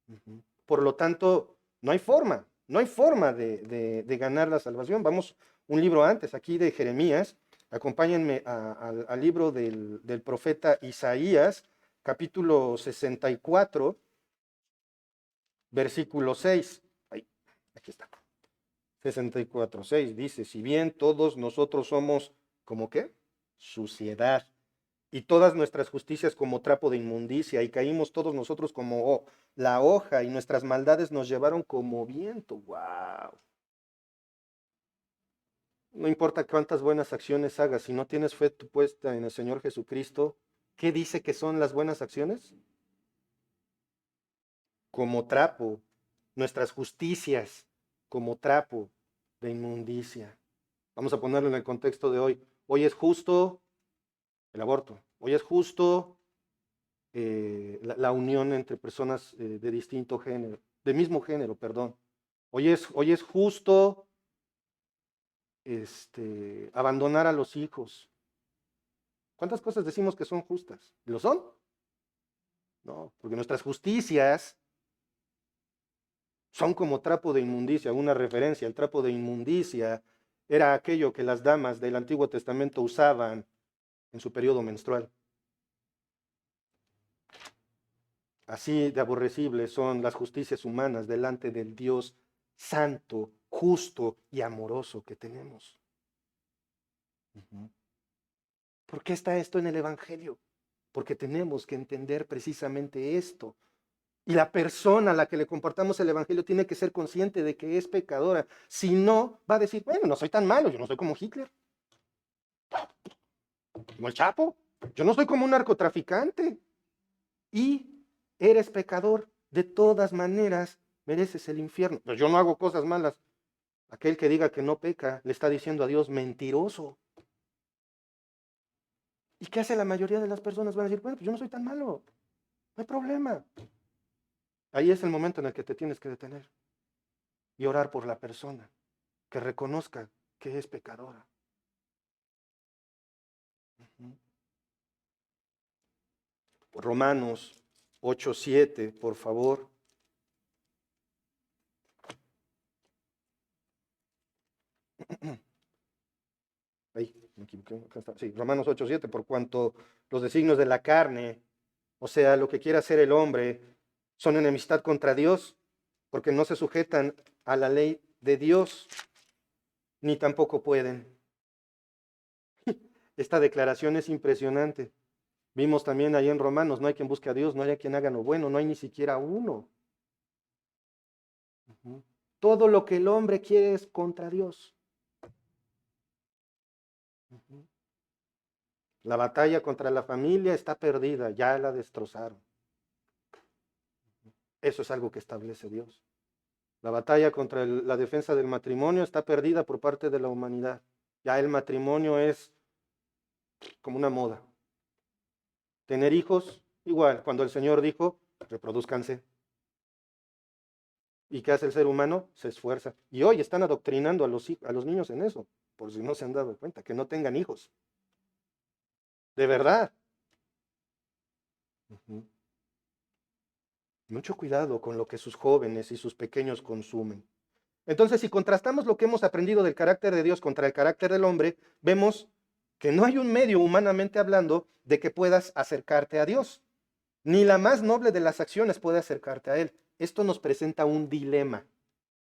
Ujú. Por lo tanto, no hay forma de ganar la salvación. Vamos un libro antes, aquí de Jeremías. Acompáñenme al libro del profeta Isaías, capítulo 64, versículo 6. Ahí, aquí está. 64, 6 dice, si bien todos nosotros somos, ¿como qué? Suciedad y todas nuestras justicias como trapo de inmundicia, y caímos todos nosotros como la hoja, y nuestras maldades nos llevaron como viento. ¡Wow! No importa cuántas buenas acciones hagas, si no tienes fe puesta en el Señor Jesucristo, ¿qué dice que son las buenas acciones? Como trapo, nuestras justicias como trapo de inmundicia. Vamos a ponerlo en el contexto de hoy. Hoy es justo el aborto. Hoy es justo la unión entre personas de distinto género, de mismo género, perdón. Hoy es justo abandonar a los hijos. ¿Cuántas cosas decimos que son justas? ¿Lo son? No, porque nuestras justicias son como trapo de inmundicia. Una referencia, el trapo de inmundicia era aquello que las damas del Antiguo Testamento usaban en su periodo menstrual. Así de aborrecibles son las justicias humanas delante del Dios santo, justo y amoroso que tenemos. ¿Por qué está esto en el Evangelio? Porque tenemos que entender precisamente esto. Y la persona a la que le comportamos el Evangelio tiene que ser consciente de que es pecadora. Si no, va a decir, bueno, no soy tan malo, yo no soy como Hitler, como el Chapo, yo no soy como un narcotraficante. Y eres pecador, de todas maneras mereces el infierno. Pero yo no hago cosas malas. Aquel que diga que no peca le está diciendo a Dios mentiroso. ¿Y qué hace la mayoría de las personas? Van a decir, bueno, pues yo no soy tan malo, no hay problema. Ahí es el momento en el que te tienes que detener y orar por la persona que reconozca que es pecadora. Romanos 8:7, por favor. Ahí. me equivoqué, acá está, sí, Romanos 8:7, por cuanto los designios de la carne, o sea, lo que quiere hacer el hombre, son enemistad contra Dios, porque no se sujetan a la ley de Dios, ni tampoco pueden. Esta declaración es impresionante. Vimos también ahí en Romanos, no hay quien busque a Dios, no hay quien haga lo bueno, no hay ni siquiera uno. Ujú. Todo lo que el hombre quiere es contra Dios. Ujú. La batalla contra la familia está perdida, ya la destrozaron. Eso es algo que establece Dios. La batalla contra la defensa del matrimonio está perdida por parte de la humanidad. Ya el matrimonio es como una moda. Tener hijos, igual, cuando el Señor dijo, reproduzcanse. ¿Y qué hace el ser humano? Se esfuerza. Y hoy están adoctrinando a los niños en eso, por si no se han dado cuenta, que no tengan hijos. De verdad. Ujú. Mucho cuidado con lo que sus jóvenes y sus pequeños consumen. Entonces, si contrastamos lo que hemos aprendido del carácter de Dios contra el carácter del hombre, vemos que no hay un medio, humanamente hablando, de que puedas acercarte a Dios. Ni la más noble de las acciones puede acercarte a Él. Esto nos presenta un dilema.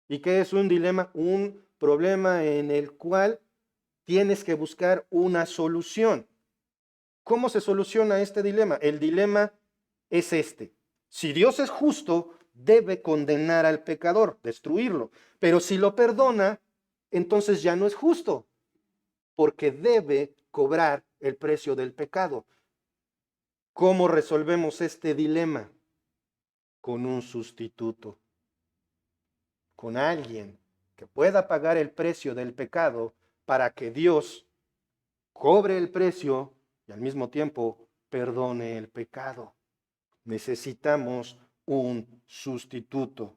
¿Y qué es un dilema? Un problema en el cual tienes que buscar una solución. ¿Cómo se soluciona este dilema? El dilema es este. Si Dios es justo, debe condenar al pecador, destruirlo. Pero si lo perdona, entonces ya no es justo, porque debe cobrar el precio del pecado. ¿Cómo resolvemos este dilema? Con un sustituto, con alguien que pueda pagar el precio del pecado para que Dios cobre el precio y al mismo tiempo perdone el pecado. Necesitamos un sustituto.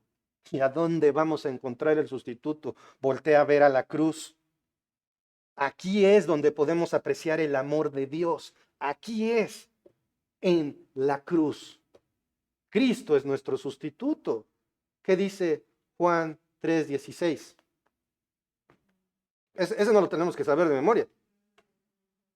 ¿Y a dónde vamos a encontrar el sustituto? Voltea a ver a la cruz. Aquí es donde podemos apreciar el amor de Dios. Aquí es, en la cruz. Cristo es nuestro sustituto. ¿Qué dice Juan 3:16? Ese no lo tenemos que saber de memoria.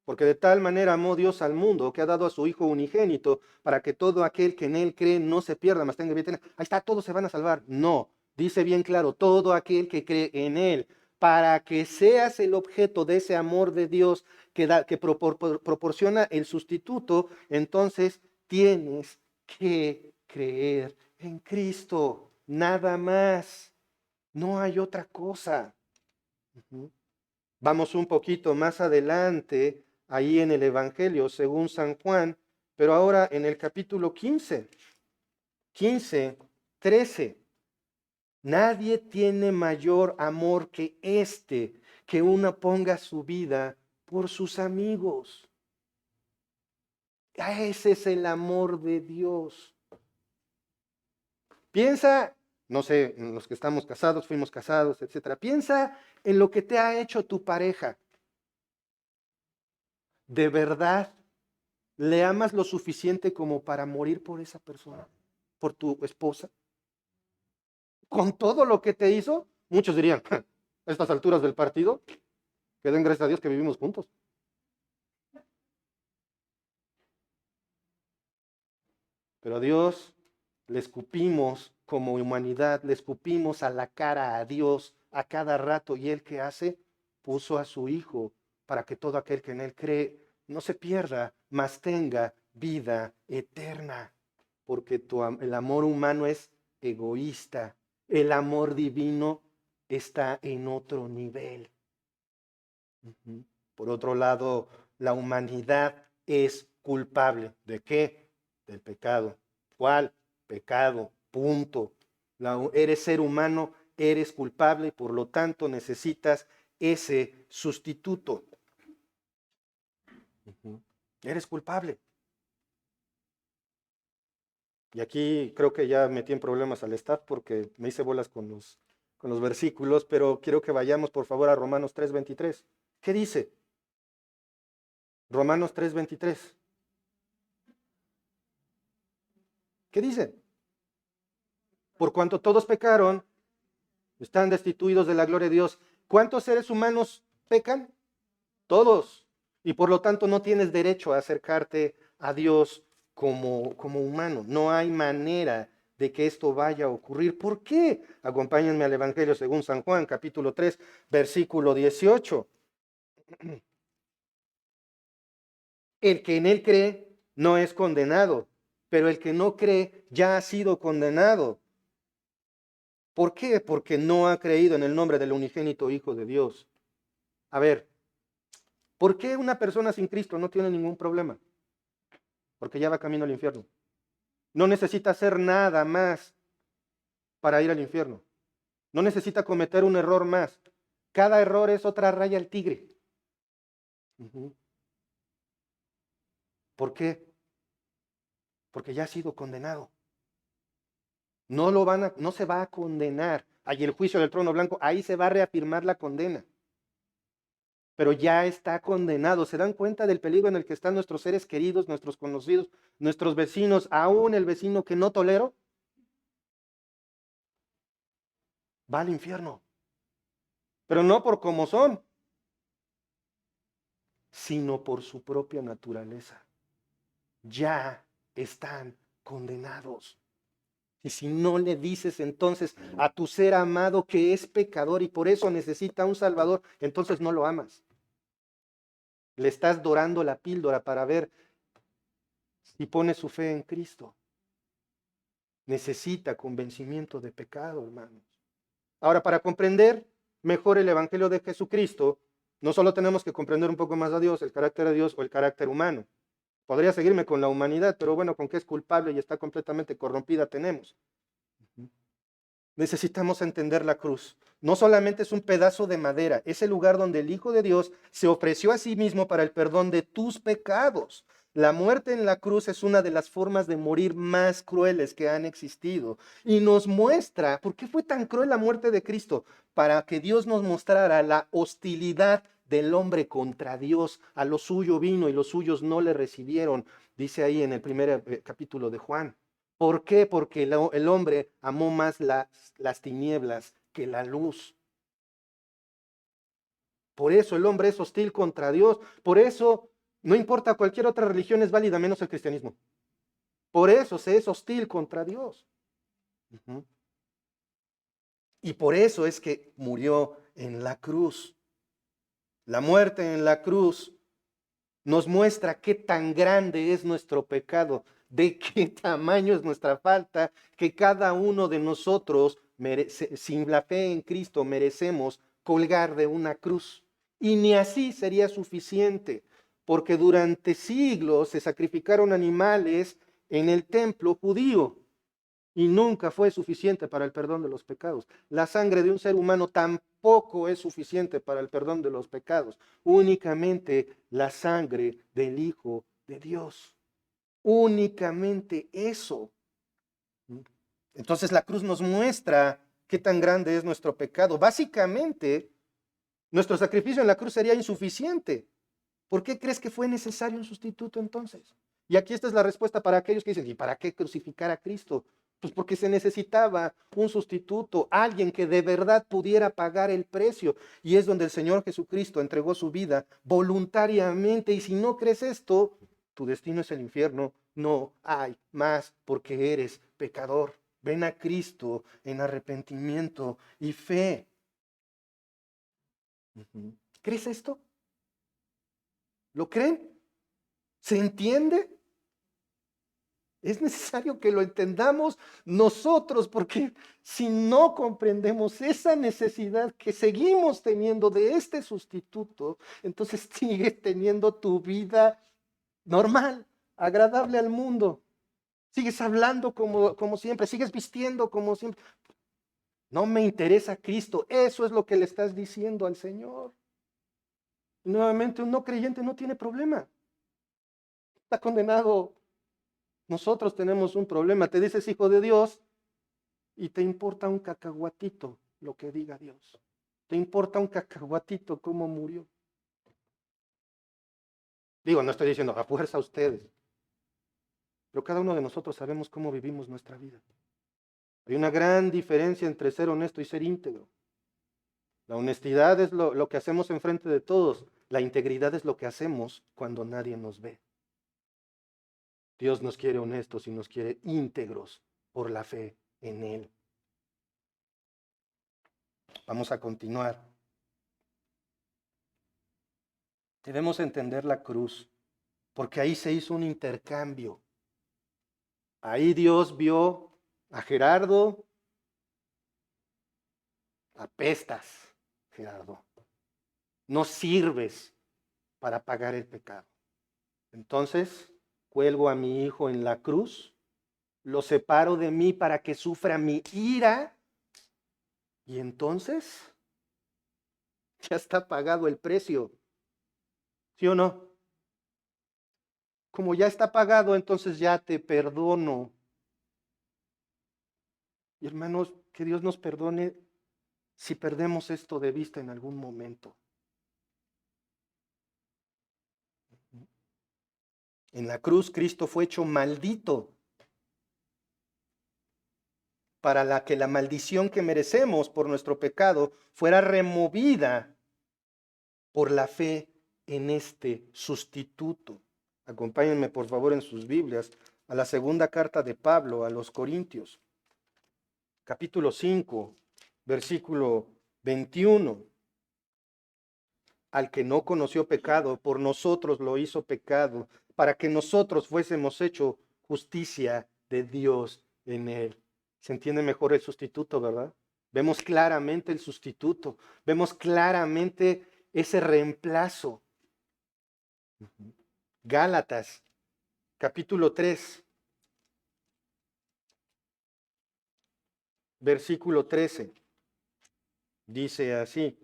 Porque de tal manera amó Dios al mundo que ha dado a su Hijo unigénito para que todo aquel que en Él cree no se pierda, mas tenga vida eterna. Ahí está, todos se van a salvar. No, dice bien claro, todo aquel que cree en Él, para que seas el objeto de ese amor de Dios que proporciona el sustituto, entonces tienes que creer en Cristo, nada más. No hay otra cosa. Ujú. Vamos un poquito más adelante, ahí en el Evangelio, según San Juan, pero ahora en el capítulo 15, 13. Nadie tiene mayor amor que este, que uno ponga su vida por sus amigos. Ese es el amor de Dios. Piensa, no sé, en los que estamos casados, fuimos casados, etcétera. Piensa en lo que te ha hecho tu pareja. ¿De verdad le amas lo suficiente como para morir por esa persona, por tu esposa? Con todo lo que te hizo, muchos dirían, a estas alturas del partido, que den gracias a Dios que vivimos juntos. Pero a Dios le escupimos como humanidad, le escupimos a la cara a Dios a cada rato. ¿Y Él qué hace? Puso a su Hijo para que todo aquel que en Él cree no se pierda, mas tenga vida eterna. Porque el amor humano es egoísta. El amor divino está en otro nivel. Ujú. Por otro lado, la humanidad es culpable. ¿De qué? Del pecado. ¿Cuál? Pecado. Punto. Eres ser humano, eres culpable, por lo tanto necesitas ese sustituto. Ujú. Eres culpable. Y aquí creo que ya metí en problemas al staff porque me hice bolas con los versículos, pero quiero que vayamos por favor a Romanos 3:23. ¿Qué dice? Romanos 3:23. ¿Qué dice? Por cuanto todos pecaron, están destituidos de la gloria de Dios. ¿Cuántos seres humanos pecan? Todos. Y por lo tanto no tienes derecho a acercarte a Dios como humano. No hay manera de que esto vaya a ocurrir. ¿Por qué? Acompáñenme al Evangelio según San Juan, capítulo 3, versículo 18. El que en él cree no es condenado, pero el que no cree ya ha sido condenado. ¿Por qué? Porque no ha creído en el nombre del unigénito Hijo de Dios. A ver, ¿por qué una persona sin Cristo no tiene ningún problema? Porque ya va camino al infierno. No necesita hacer nada más para ir al infierno. No necesita cometer un error más. Cada error es otra raya al tigre. Uh-huh. ¿Por qué? Porque ya ha sido condenado. No se va a condenar. Ahí el juicio del trono blanco, ahí se va a reafirmar la condena. Pero ya está condenado. ¿Se dan cuenta del peligro en el que están nuestros seres queridos, nuestros conocidos, nuestros vecinos, aún el vecino que no tolero? Va al infierno. Pero no por cómo son, sino por su propia naturaleza. Ya están condenados. Y si no le dices entonces a tu ser amado que es pecador y por eso necesita un Salvador, entonces no lo amas. Le estás dorando la píldora para ver si pone su fe en Cristo. Necesita convencimiento de pecado, hermanos. Ahora, para comprender mejor el Evangelio de Jesucristo, no solo tenemos que comprender un poco más a Dios, el carácter de Dios o el carácter humano. Podría seguirme con la humanidad, pero bueno, con que es culpable y está completamente corrompida tenemos. Necesitamos entender la cruz. No solamente es un pedazo de madera, es el lugar donde el Hijo de Dios se ofreció a sí mismo para el perdón de tus pecados. La muerte en la cruz es una de las formas de morir más crueles que han existido y nos muestra, ¿por qué fue tan cruel la muerte de Cristo? Para que Dios nos mostrara la hostilidad del hombre contra Dios. A lo suyo vino y los suyos no le recibieron, dice ahí en el primer capítulo de Juan. ¿Por qué? Porque el hombre amó más las tinieblas que la luz. Por eso el hombre es hostil contra Dios. Por eso no importa cualquier otra religión es válida menos el cristianismo. Por eso se es hostil contra Dios. Uh-huh. Y por eso es que murió en la cruz. La muerte en la cruz nos muestra qué tan grande es nuestro pecado, de qué tamaño es nuestra falta, que cada uno de nosotros, sin la fe en Cristo, merecemos colgar de una cruz. Y ni así sería suficiente, porque durante siglos se sacrificaron animales en el templo judío y nunca fue suficiente para el perdón de los pecados. La sangre de un ser humano tampoco es suficiente para el perdón de los pecados. Únicamente la sangre del Hijo de Dios. Únicamente eso. Entonces la cruz nos muestra qué tan grande es nuestro pecado. Básicamente, nuestro sacrificio en la cruz sería insuficiente. ¿Por qué crees que fue necesario un sustituto entonces? Y aquí esta es la respuesta para aquellos que dicen, ¿y para qué crucificar a Cristo? Pues porque se necesitaba un sustituto, alguien que de verdad pudiera pagar el precio. Y es donde el Señor Jesucristo entregó su vida voluntariamente. Y si no crees esto, tu destino es el infierno. No hay más porque eres pecador. Ven a Cristo en arrepentimiento y fe. ¿Crees esto? ¿Lo creen? ¿Se entiende? Es necesario que lo entendamos nosotros, porque si no comprendemos esa necesidad que seguimos teniendo de este sustituto, entonces sigues teniendo tu vida normal, agradable al mundo. Sigues hablando como siempre, sigues vistiendo como siempre. No me interesa Cristo, eso es lo que le estás diciendo al Señor. Y nuevamente, un no creyente no tiene problema. Está condenado. Nosotros tenemos un problema. Te dices hijo de Dios y te importa un cacahuatito lo que diga Dios. Te importa un cacahuatito cómo murió. Digo, no estoy diciendo a fuerza a ustedes, pero cada uno de nosotros sabemos cómo vivimos nuestra vida. Hay una gran diferencia entre ser honesto y ser íntegro. La honestidad es lo que hacemos enfrente de todos. La integridad es lo que hacemos cuando nadie nos ve. Dios nos quiere honestos y nos quiere íntegros por la fe en Él. Vamos a continuar. Debemos entender la cruz, porque ahí se hizo un intercambio. Ahí Dios vio a Gerardo, apestas, Gerardo. No sirves para pagar el pecado. Entonces, cuelgo a mi hijo en la cruz, lo separo de mí para que sufra mi ira, y entonces ya está pagado el precio. ¿Sí o no? Como ya está pagado, entonces ya te perdono. Y hermanos, que Dios nos perdone si perdemos esto de vista en algún momento. En la cruz Cristo fue hecho maldito para que la maldición que merecemos por nuestro pecado fuera removida por la fe en este sustituto. Acompáñenme por favor en sus Biblias a la segunda carta de Pablo a los Corintios, capítulo 5, versículo 21. Al que no conoció pecado, por nosotros lo hizo pecado, para que nosotros fuésemos hecho justicia de Dios en él. Se entiende mejor el sustituto, ¿verdad? Vemos claramente el sustituto, vemos claramente ese reemplazo. Gálatas, capítulo 3, versículo 13. Dice así: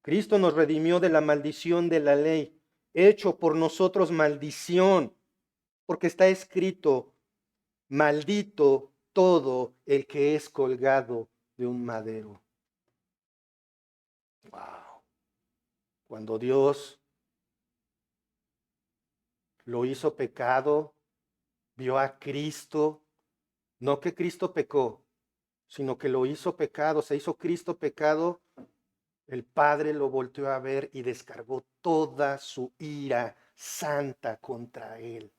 Cristo nos redimió de la maldición de la ley, hecho por nosotros maldición, porque está escrito: maldito todo el que es colgado de un madero. Wow. Cuando Dios lo hizo pecado, vio a Cristo, no que Cristo pecó, sino que lo hizo pecado, se hizo Cristo pecado, el Padre lo volteó a ver y descargó toda su ira santa contra él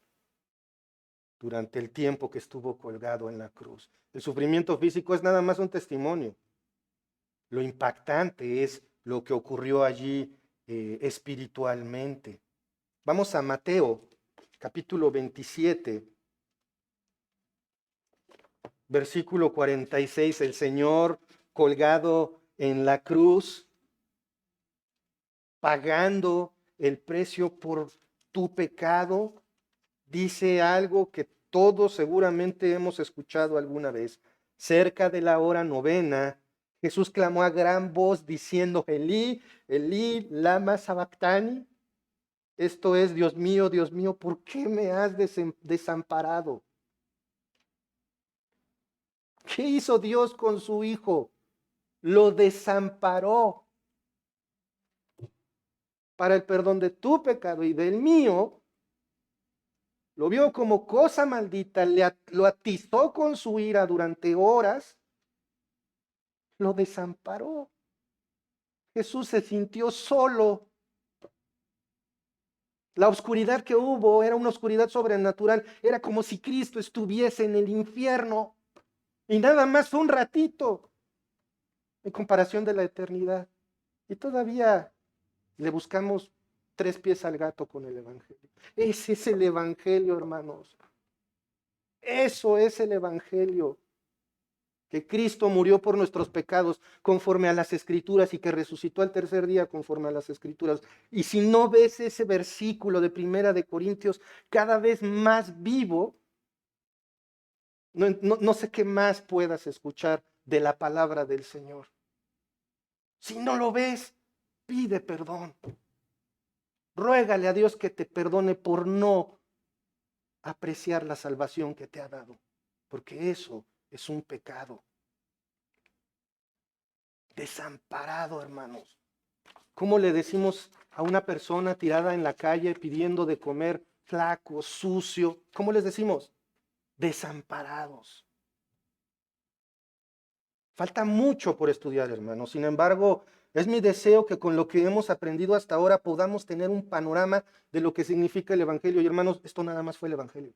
durante el tiempo que estuvo colgado en la cruz. El sufrimiento físico es nada más un testimonio. Lo impactante es lo que ocurrió allí espiritualmente. Vamos a Mateo, capítulo 27, versículo 46. El Señor colgado en la cruz, pagando el precio por tu pecado, dice algo que todos seguramente hemos escuchado alguna vez. Cerca de la hora novena, Jesús clamó a gran voz diciendo: Elí, Elí, lama sabactani. Esto es: Dios mío, ¿por qué me has desamparado? ¿Qué hizo Dios con su Hijo? Lo desamparó para el perdón de tu pecado y del mío. Lo vio como cosa maldita, lo atizó con su ira durante horas, lo desamparó. Jesús se sintió solo. La oscuridad que hubo era una oscuridad sobrenatural. Era como si Cristo estuviese en el infierno. Y nada más fue un ratito en comparación de la eternidad. Y todavía le buscamos 3 pies al gato con el Evangelio. Ese es el Evangelio, hermanos. Eso es el Evangelio. Que Cristo murió por nuestros pecados conforme a las Escrituras y que resucitó al tercer día conforme a las Escrituras. Y si no ves ese versículo de Primera de Corintios cada vez más vivo, no sé qué más puedas escuchar de la palabra del Señor. Si no lo ves, pide perdón. Ruégale a Dios que te perdone por no apreciar la salvación que te ha dado, porque eso es un pecado. Desamparado, hermanos. ¿Cómo le decimos a una persona tirada en la calle pidiendo de comer, flaco, sucio? ¿Cómo les decimos? Desamparados. Falta mucho por estudiar, hermanos. Sin embargo, Es mi deseo que con lo que hemos aprendido hasta ahora podamos tener un panorama de lo que significa el Evangelio. Y hermanos, esto nada más fue el Evangelio.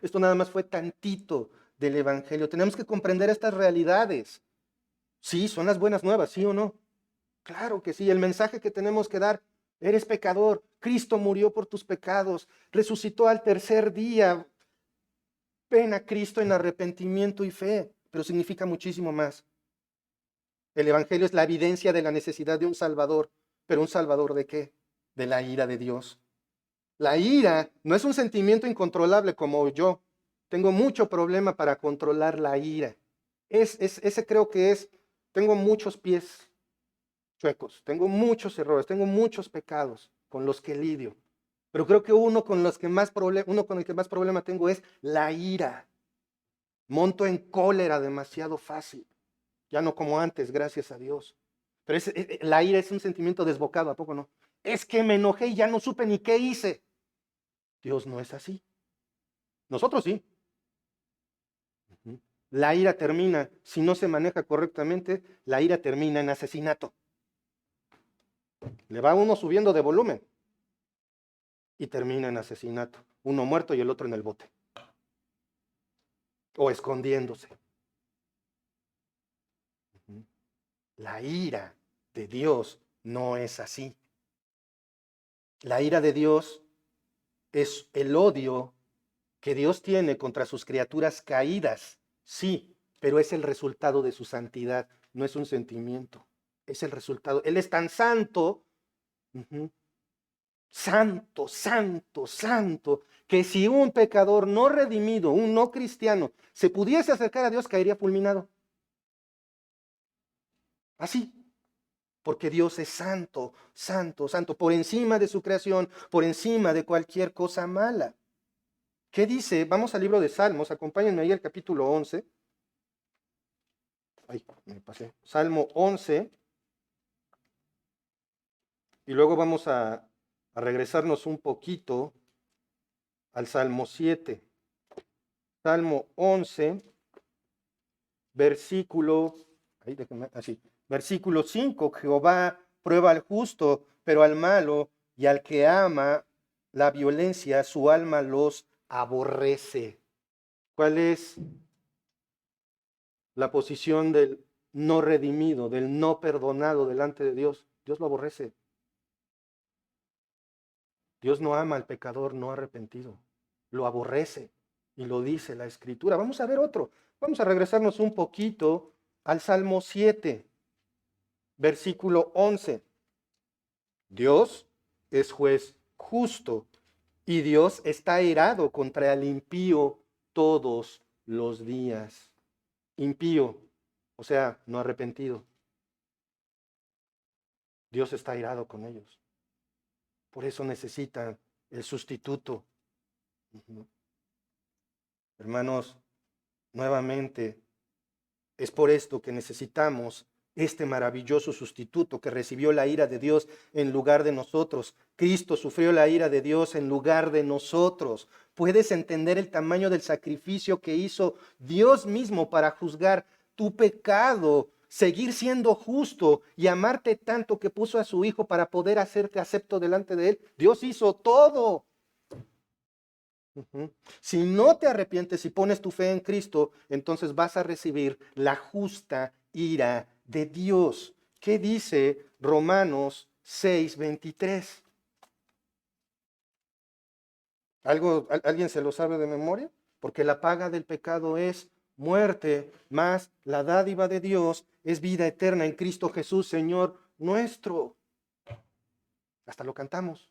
Esto nada más fue tantito del Evangelio. Tenemos que comprender estas realidades. Sí, son las buenas nuevas, ¿sí o no? Claro que sí. El mensaje que tenemos que dar: eres pecador, Cristo murió por tus pecados, resucitó al tercer día. Ven a Cristo en arrepentimiento y fe, pero significa muchísimo más. El Evangelio es la evidencia de la necesidad de un Salvador, pero ¿un Salvador de qué? De la ira de Dios. La ira no es un sentimiento incontrolable como yo. Tengo mucho problema para controlar la ira. Ese creo que es, tengo muchos pies chuecos, tengo muchos errores, tengo muchos pecados con los que lidio. Pero creo que uno con el que más problema tengo es la ira. Monto en cólera demasiado fácil. Ya no como antes, gracias a Dios. Pero la ira es un sentimiento desbocado, ¿a poco no? Es que me enojé y ya no supe ni qué hice. Dios no es así. Nosotros sí. La ira termina, si no se maneja correctamente, la ira termina en asesinato. Le va uno subiendo de volumen y termina en asesinato. Uno muerto y el otro en el bote. O escondiéndose. La ira de Dios no es así. La ira de Dios es el odio que Dios tiene contra sus criaturas caídas, sí, pero es el resultado de su santidad, no es un sentimiento, es el resultado. Él es tan santo, santo, santo, santo, que si un pecador no redimido, un no cristiano, se pudiese acercar a Dios, caería fulminado. Así. Porque Dios es santo, santo, santo, por encima de su creación, por encima de cualquier cosa mala. ¿Qué dice? Vamos al libro de Salmos, acompáñenme ahí al capítulo 11. Ay, me pasé. Salmo 11. Y luego vamos a regresarnos un poquito al Salmo 7. Salmo 11, versículo, ahí déjenme, así, versículo 5. Jehová prueba al justo, pero al malo y al que ama la violencia, su alma los aborrece. ¿Cuál es la posición del no redimido, del no perdonado delante de Dios? Dios lo aborrece. Dios no ama al pecador no arrepentido, lo aborrece y lo dice la Escritura. Vamos a ver otro. Vamos a regresarnos un poquito al Salmo 7, versículo 11. Dios es juez justo y Dios está airado contra el impío todos los días. Impío, o sea, no arrepentido. Dios está airado con ellos. Por eso necesitan el sustituto. Hermanos, nuevamente, es por esto que necesitamos este maravilloso sustituto que recibió la ira de Dios en lugar de nosotros. Cristo sufrió la ira de Dios en lugar de nosotros. ¿Puedes entender el tamaño del sacrificio que hizo Dios mismo para juzgar tu pecado, seguir siendo justo y amarte tanto que puso a su Hijo para poder hacerte acepto delante de Él? Dios hizo todo. Si no te arrepientes y pones tu fe en Cristo, entonces vas a recibir la justa ira de Dios. ¿Qué dice Romanos 6:23? ¿Alguien se lo sabe de memoria? Porque la paga del pecado es muerte, mas la dádiva de Dios es vida eterna en Cristo Jesús, Señor nuestro. Hasta lo cantamos.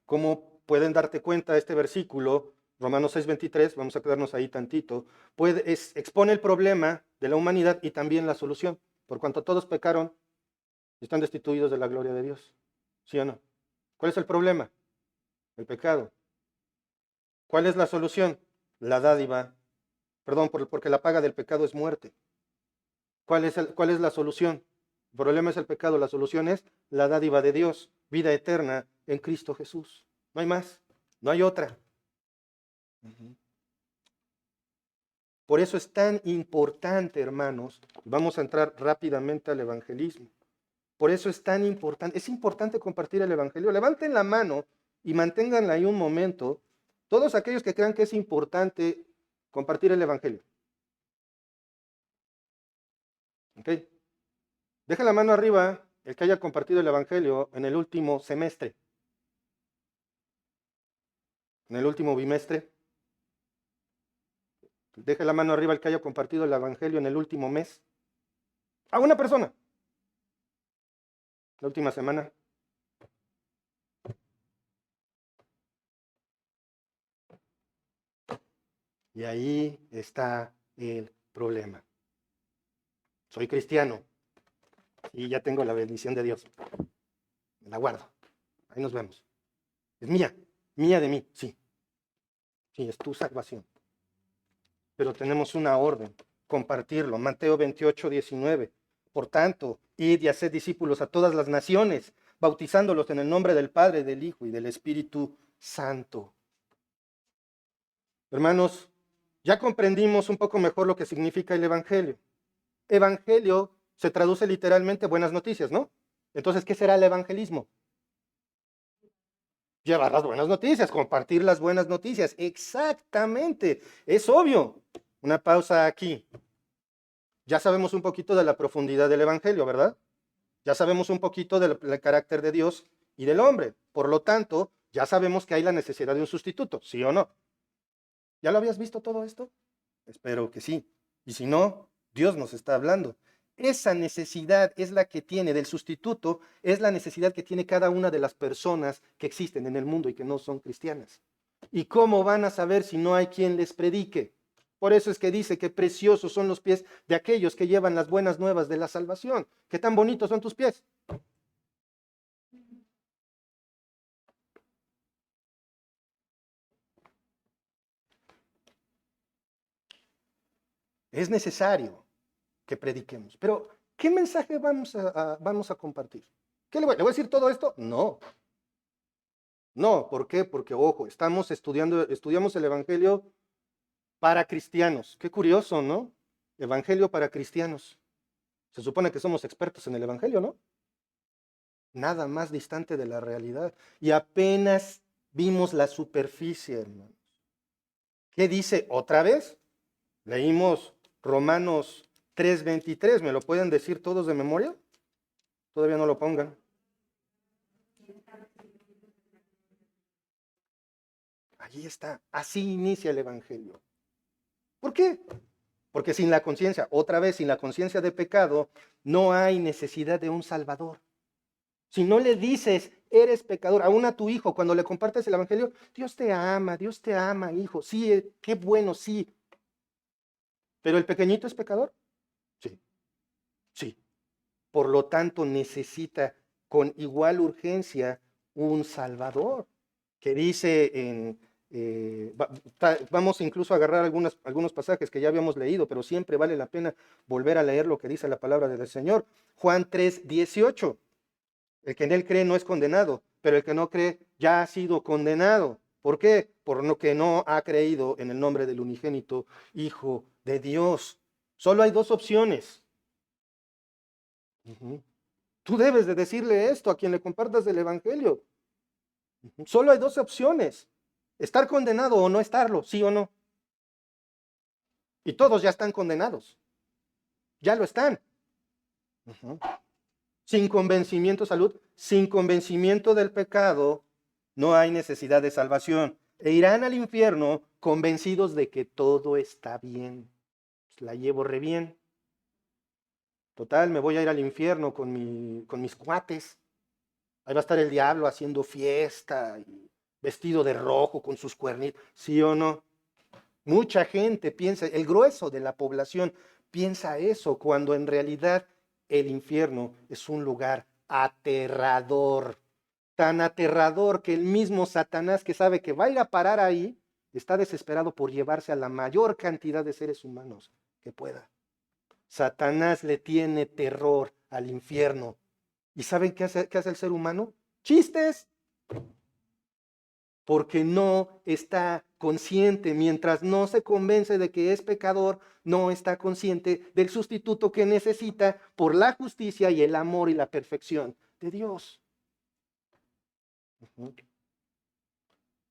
Como pueden darte cuenta, este versículo, Romanos 6:23, vamos a quedarnos ahí tantito, expone el problema de la humanidad y también la solución. Por cuanto todos pecaron, están destituidos de la gloria de Dios. ¿Sí o no? ¿Cuál es el problema? El pecado. ¿Cuál es la solución? La dádiva. Perdón, porque la paga del pecado es muerte. ¿Cuál es la solución? El problema es el pecado, la solución es la dádiva de Dios, vida eterna en Cristo Jesús. No hay más, no hay otra. Ujú. Por eso es tan importante, hermanos, vamos a entrar rápidamente al evangelismo. Por eso es importante compartir el evangelio. Levanten la mano y manténganla ahí un momento, todos aquellos que crean que es importante compartir el evangelio. ¿Ok? Deja la mano arriba el que haya compartido el evangelio en el último semestre, en el último bimestre. Deje la mano arriba el que haya compartido el evangelio en el último mes. A una persona. La última semana. Y ahí está el problema. Soy cristiano y ya tengo la bendición de Dios. Me la guardo. Ahí nos vemos. Es mía, mía de mí, sí. Sí, es tu salvación. Pero tenemos una orden, compartirlo. Mateo 28, 19. Por tanto, id y haced discípulos a todas las naciones, bautizándolos en el nombre del Padre, del Hijo y del Espíritu Santo. Hermanos, ya comprendimos un poco mejor lo que significa el Evangelio. Evangelio se traduce literalmente buenas noticias, ¿no? Entonces, ¿qué será el evangelismo? Llevar las buenas noticias, compartir las buenas noticias. Exactamente, es obvio. Una pausa aquí. Ya sabemos un poquito de la profundidad del evangelio, ¿verdad? Ya sabemos un poquito del carácter de Dios y del hombre. Por lo tanto, ya sabemos que hay la necesidad de un sustituto, ¿sí o no? ¿Ya lo habías visto todo esto? Espero que sí. Y si no, Dios nos está hablando. Esa necesidad es la que tiene del sustituto, es la necesidad que tiene cada una de las personas que existen en el mundo y que no son cristianas. ¿Y cómo van a saber si no hay quien les predique? Por eso es que dice que preciosos son los pies de aquellos que llevan las buenas nuevas de la salvación. ¿Qué tan bonitos son tus pies? Es necesario que prediquemos. Pero, ¿qué mensaje vamos a compartir? ¿Qué le voy a decir todo esto? No. No, ¿por qué? Porque, ojo, estudiamos el Evangelio para cristianos. Qué curioso, ¿no? Evangelio para cristianos. Se supone que somos expertos en el Evangelio, ¿no? Nada más distante de la realidad. Y apenas vimos la superficie, hermanos. ¿Qué dice otra vez? Leímos Romanos 3:23. ¿Me lo pueden decir todos de memoria? Todavía no lo pongan. Allí está. Así inicia el Evangelio. ¿Por qué? Porque sin la conciencia, otra vez, sin la conciencia de pecado, no hay necesidad de un Salvador. Si no le dices, eres pecador, aún a tu hijo, cuando le compartes el Evangelio, Dios te ama, hijo. Sí, qué bueno, sí. ¿Pero el pequeñito es pecador? Sí, sí. Por lo tanto, necesita con igual urgencia un Salvador, que dice vamos incluso a agarrar algunos pasajes que ya habíamos leído, pero siempre vale la pena volver a leer lo que dice la palabra del Señor. Juan 3:18. El que en él cree no es condenado, pero el que no cree ya ha sido condenado. ¿Por qué? Por lo que no ha creído en el nombre del unigénito Hijo de Dios. Solo hay dos opciones. Ujú. Tú debes de decirle esto a quien le compartas del Evangelio. Ujú. Solo hay dos opciones. Estar condenado o no estarlo, sí o no. Y todos ya están condenados. Ya lo están. Ujú. Sin convencimiento, salud, sin convencimiento del pecado, no hay necesidad de salvación. E irán al infierno convencidos de que todo está bien. Pues la llevo re bien. Total, me voy a ir al infierno con mis cuates. Ahí va a estar el diablo haciendo fiesta, y vestido de rojo con sus cuernitos. ¿Sí o no? Mucha gente piensa, el grueso de la población piensa eso, cuando en realidad el infierno es un lugar aterrador, tan aterrador que el mismo Satanás, que sabe que va a ir a parar ahí, está desesperado por llevarse a la mayor cantidad de seres humanos que pueda. Satanás le tiene terror al infierno. ¿Y saben qué hace el ser humano? Chistes, porque no está consciente. Mientras no se convence de que es pecador, no está consciente del sustituto que necesita por la justicia y el amor y la perfección de Dios.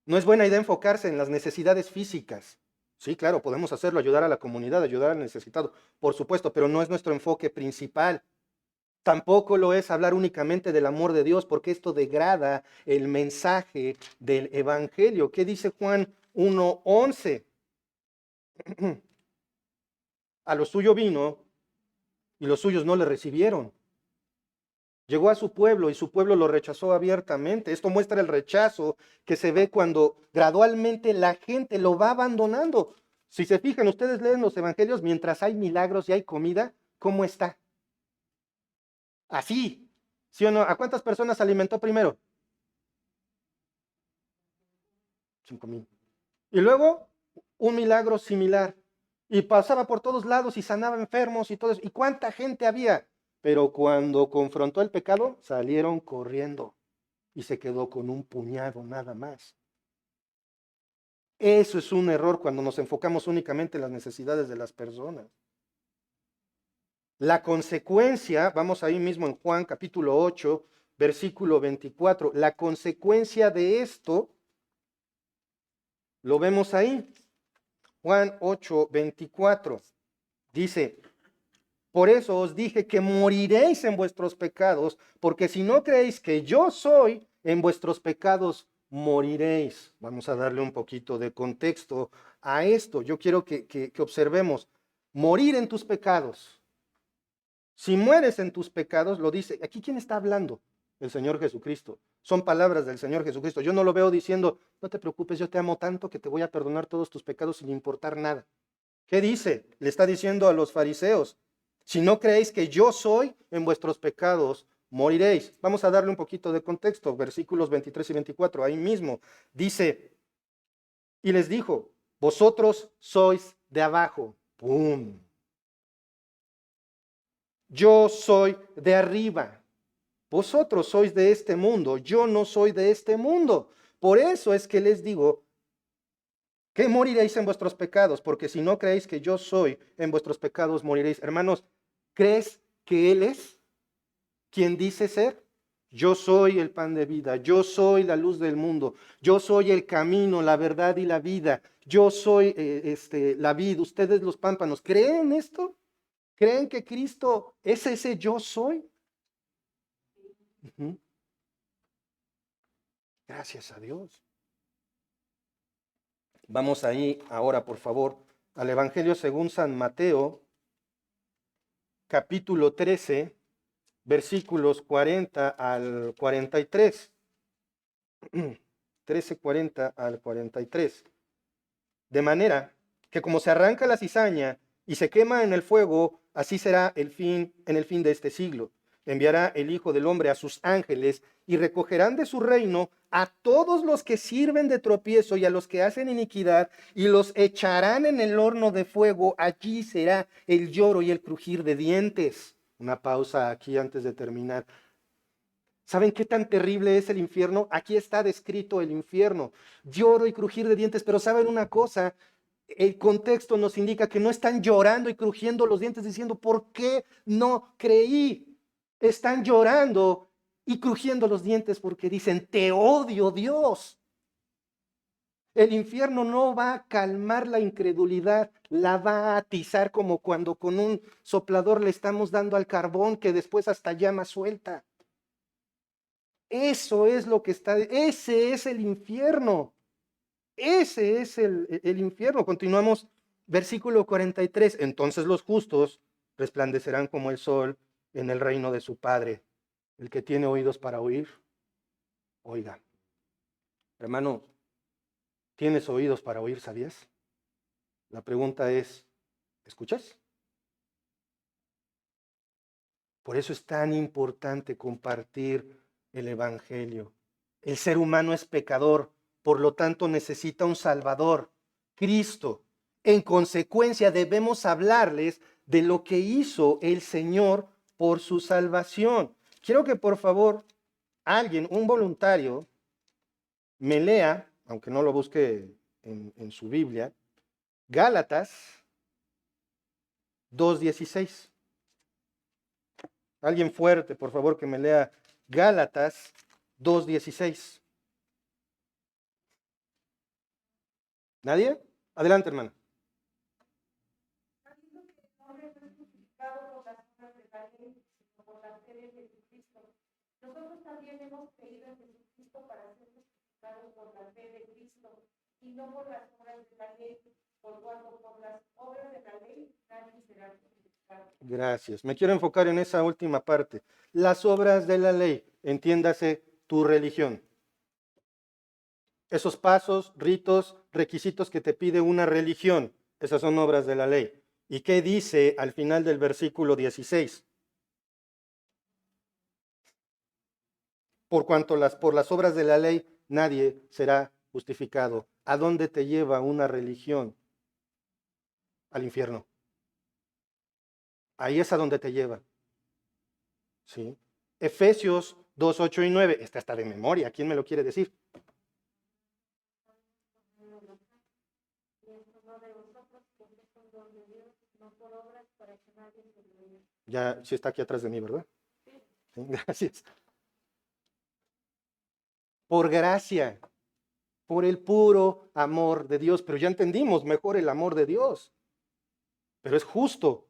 No es buena idea enfocarse en las necesidades físicas. Sí, claro, podemos hacerlo, ayudar a la comunidad, ayudar al necesitado, por supuesto, pero no es nuestro enfoque principal. Tampoco lo es hablar únicamente del amor de Dios, porque esto degrada el mensaje del Evangelio. ¿Qué dice Juan 1:11? A lo suyo vino y los suyos no le recibieron. Llegó a su pueblo y su pueblo lo rechazó abiertamente. Esto muestra el rechazo que se ve cuando gradualmente la gente lo va abandonando. Si se fijan, ustedes leen los evangelios, mientras hay milagros y hay comida, ¿cómo está? Así, ¿sí o no? ¿A cuántas personas alimentó primero? 5,000. Y luego, un milagro similar. Y pasaba por todos lados y sanaba enfermos y todo eso. ¿Y cuánta gente había? Pero cuando confrontó el pecado, salieron corriendo y se quedó con un puñado nada más. Eso es un error cuando nos enfocamos únicamente en las necesidades de las personas. La consecuencia, vamos ahí mismo en Juan capítulo 8, versículo 24, la consecuencia de esto, lo vemos ahí. Juan 8, 24, dice: por eso os dije que moriréis en vuestros pecados, porque si no creéis que yo soy, en vuestros pecados moriréis. Vamos a darle un poquito de contexto a esto. Yo quiero que observemos. Morir en tus pecados. Si mueres en tus pecados, lo dice. ¿Aquí quién está hablando? El Señor Jesucristo. Son palabras del Señor Jesucristo. Yo no lo veo diciendo, no te preocupes, yo te amo tanto que te voy a perdonar todos tus pecados sin importar nada. ¿Qué dice? Le está diciendo a los fariseos: si no creéis que yo soy, en vuestros pecados moriréis. Vamos a darle un poquito de contexto, versículos 23 y 24, ahí mismo. Dice, y les dijo, vosotros sois de abajo. ¡Pum! Yo soy de arriba. Vosotros sois de este mundo, yo no soy de este mundo. Por eso es que les digo que moriréis en vuestros pecados, porque si no creéis que yo soy, en vuestros pecados moriréis. Hermanos, ¿crees que Él es quien dice ser? Yo soy el pan de vida, yo soy la luz del mundo, yo soy el camino, la verdad y la vida, yo soy la vid, ustedes los pámpanos. ¿Creen esto? ¿Creen que Cristo es ese yo soy? Uh-huh. Gracias a Dios. Vamos ahí ahora, por favor, al Evangelio según San Mateo, capítulo 13, versículos 40 al 43. 13:40 al 43. De manera que como se arranca la cizaña y se quema en el fuego, así será el fin en el fin de este siglo. Enviará el Hijo del Hombre a sus ángeles y recogerán de su reino a todos los que sirven de tropiezo y a los que hacen iniquidad y los echarán en el horno de fuego. Allí será el lloro y el crujir de dientes. Una pausa aquí antes de terminar. ¿Saben qué tan terrible es el infierno? Aquí está descrito el infierno. Lloro y crujir de dientes, pero ¿saben una cosa? El contexto nos indica que no están llorando y crujiendo los dientes diciendo, ¿por qué no creí? Están llorando y crujiendo los dientes porque dicen, te odio, Dios. El infierno no va a calmar la incredulidad, la va a atizar como cuando con un soplador le estamos dando al carbón que después hasta llama suelta. Eso es lo que está, ese es el infierno. Ese es el infierno. Continuamos, versículo 43. Entonces los justos resplandecerán como el sol en el reino de su Padre. El que tiene oídos para oír, oiga. Hermano, ¿tienes oídos para oír, sabías? La pregunta es, ¿escuchas? Por eso es tan importante compartir el Evangelio. El ser humano es pecador, por lo tanto necesita un Salvador, Cristo. En consecuencia, debemos hablarles de lo que hizo el Señor por su salvación. Quiero que por favor alguien, un voluntario, me lea, aunque no lo busque en su Biblia. Gálatas 2:16. Alguien fuerte, por favor, que me lea Gálatas 2:16. ¿Nadie? Adelante, hermano. Nosotros también hemos creído en Jesucristo para ser justificados por la fe de Cristo y no por las obras de la ley, por cuanto por las obras de la ley nadie será justificado. Gracias. Me quiero enfocar en esa última parte. Las obras de la ley, entiéndase tu religión. Esos pasos, ritos, requisitos que te pide una religión, esas son obras de la ley. ¿Y qué dice al final del versículo 16? Por cuanto por las obras de la ley nadie será justificado. ¿A dónde te lleva una religión? Al infierno. Ahí es a donde te lleva. ¿Sí? Efesios 2, 8 y 9. Esta está de memoria. ¿Quién me lo quiere decir? Ya, sí está aquí atrás de mí, ¿verdad? Sí, gracias. Por gracia, por el puro amor de Dios. Pero ya entendimos mejor el amor de Dios. Pero es justo.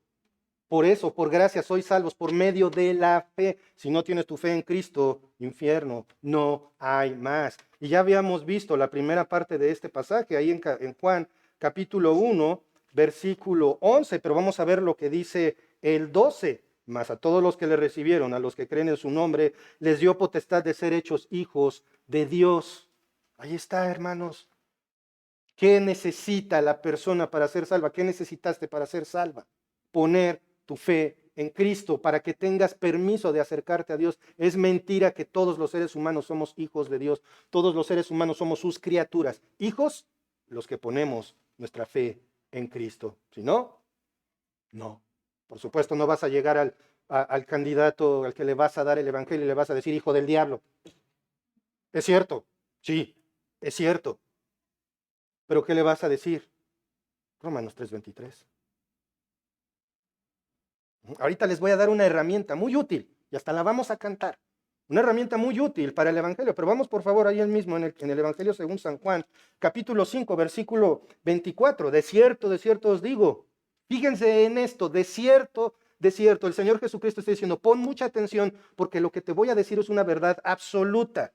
Por eso, por gracia, sois salvos por medio de la fe. Si no tienes tu fe en Cristo, infierno, no hay más. Y ya habíamos visto la primera parte de este pasaje ahí en Juan capítulo 1, versículo 11, pero vamos a ver lo que dice el 12. Mas a todos los que le recibieron, a los que creen en su nombre, les dio potestad de ser hechos hijos de Dios. Ahí está, hermanos. ¿Qué necesita la persona para ser salva? ¿Qué necesitaste para ser salva? Poner tu fe en Cristo para que tengas permiso de acercarte a Dios. Es mentira que todos los seres humanos somos hijos de Dios. Todos los seres humanos somos sus criaturas. Hijos, los que ponemos nuestra fe en Cristo. Si no, no. Por supuesto, no vas a llegar al candidato al que le vas a dar el evangelio y le vas a decir hijo del diablo. Es cierto, sí, es cierto. Pero ¿qué le vas a decir? Romanos 3:23. Ahorita les voy a dar una herramienta muy útil y hasta la vamos a cantar. Una herramienta muy útil para el Evangelio, pero vamos por favor ahí mismo en el Evangelio según San Juan, capítulo 5, versículo 24. De cierto os digo, fíjense en esto, de cierto, el Señor Jesucristo está diciendo, pon mucha atención porque lo que te voy a decir es una verdad absoluta.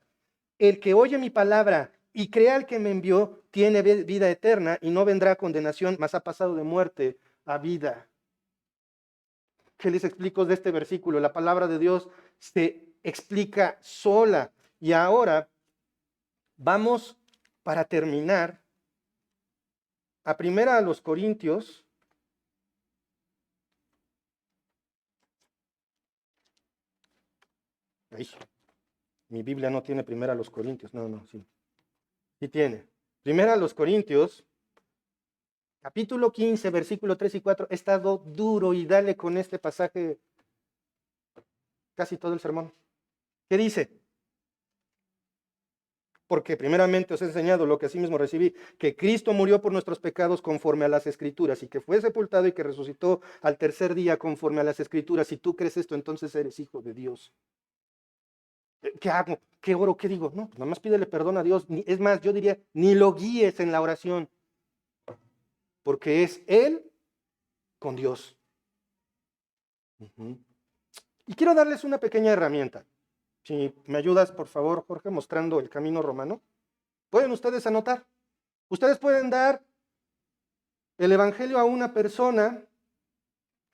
El que oye mi palabra y crea al que me envió tiene vida eterna y no vendrá a condenación, mas ha pasado de muerte a vida. ¿Qué les explico de este versículo? La palabra de Dios se explica sola. Y ahora vamos, para terminar, a primera a los Corintios. Ay, mi Biblia no tiene primera a los Corintios. No, sí. Sí tiene. Primera a los Corintios, capítulo 15, versículo 3 y 4. He estado duro y dale con este pasaje casi todo el sermón. ¿Qué dice? Porque primeramente os he enseñado lo que asimismo recibí, que Cristo murió por nuestros pecados conforme a las Escrituras y que fue sepultado y que resucitó al tercer día conforme a las Escrituras. Si tú crees esto, entonces eres hijo de Dios. ¿Qué hago? ¿Qué oro? ¿Qué digo? No, pues nada más pídele perdón a Dios. Es más, yo diría, ni lo guíes en la oración, porque es Él con Dios. Y quiero darles una pequeña herramienta. Si me ayudas, por favor, Jorge, mostrando el camino romano. Pueden ustedes anotar. Ustedes pueden dar el Evangelio a una persona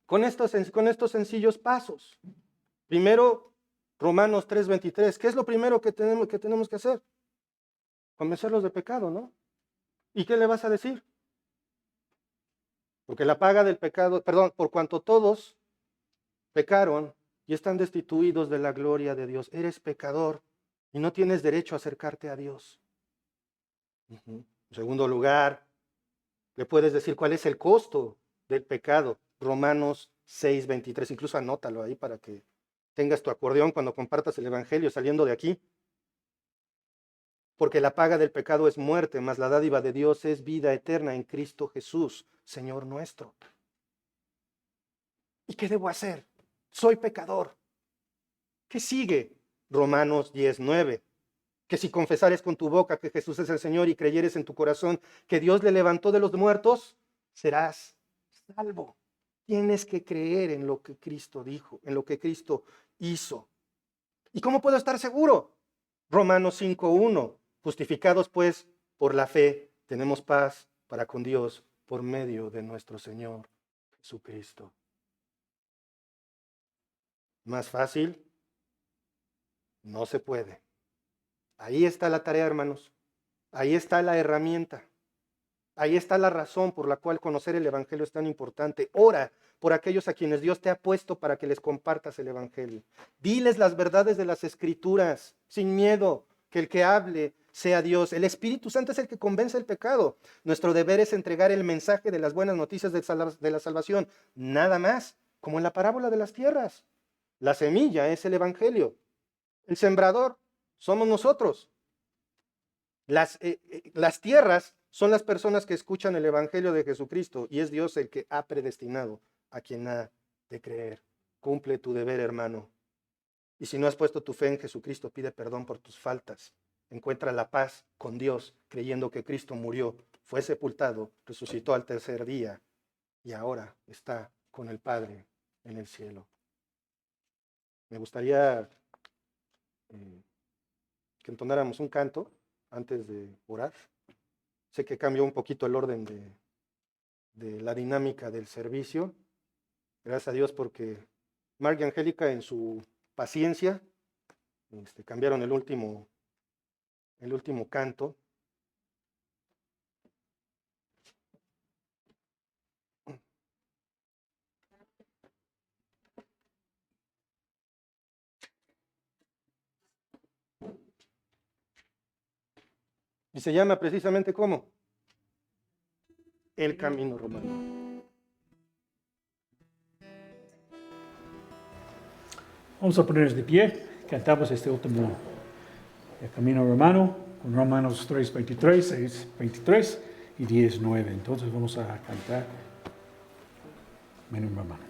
con estos sencillos pasos. Primero, Romanos 3:23. ¿Qué es lo primero que tenemos que hacer? Convencerlos de pecado, ¿no? ¿Y qué le vas a decir? Porque la paga del pecado, perdón, por cuanto todos pecaron y están destituidos de la gloria de Dios. Eres pecador y no tienes derecho a acercarte a Dios. En segundo lugar, le puedes decir cuál es el costo del pecado. Romanos 6:23. Incluso anótalo ahí para que tengas tu acordeón cuando compartas el Evangelio saliendo de aquí. Porque la paga del pecado es muerte, mas la dádiva de Dios es vida eterna en Cristo Jesús, Señor nuestro. ¿Y qué debo hacer? Soy pecador. ¿Qué sigue? Romanos 10:9. Que si confesares con tu boca que Jesús es el Señor y creyeres en tu corazón que Dios le levantó de los muertos, serás salvo. Tienes que creer en lo que Cristo dijo, en lo que Cristo hizo. ¿Y cómo puedo estar seguro? Romanos 5:1. Justificados pues por la fe, tenemos paz para con Dios por medio de nuestro Señor Jesucristo. ¿Más fácil? No se puede. Ahí está la tarea, hermanos. Ahí está la herramienta. Ahí está la razón por la cual conocer el Evangelio es tan importante. Ora por aquellos a quienes Dios te ha puesto para que les compartas el Evangelio. Diles las verdades de las Escrituras, sin miedo, que el que hable sea Dios. El Espíritu Santo es el que convence el pecado. Nuestro deber es entregar el mensaje de las buenas noticias de la salvación. Nada más, como en la parábola de las tierras. La semilla es el Evangelio. El sembrador somos nosotros. Las tierras son las personas que escuchan el Evangelio de Jesucristo y es Dios el que ha predestinado a quien ha de creer. Cumple tu deber, hermano. Y si no has puesto tu fe en Jesucristo, pide perdón por tus faltas. Encuentra la paz con Dios creyendo que Cristo murió, fue sepultado, resucitó al tercer día y ahora está con el Padre en el cielo. Me gustaría que entonáramos un canto antes de orar. Sé que cambió un poquito el orden de la dinámica del servicio. Gracias a Dios porque Mark y Angélica en su paciencia cambiaron el último canto. Y se llama precisamente ¿cómo? El camino romano. Vamos a ponernos de pie. Cantamos este último El Camino Romano con Romanos 3:23, 6:23 y 10:9. Entonces vamos a cantar Camino Romano.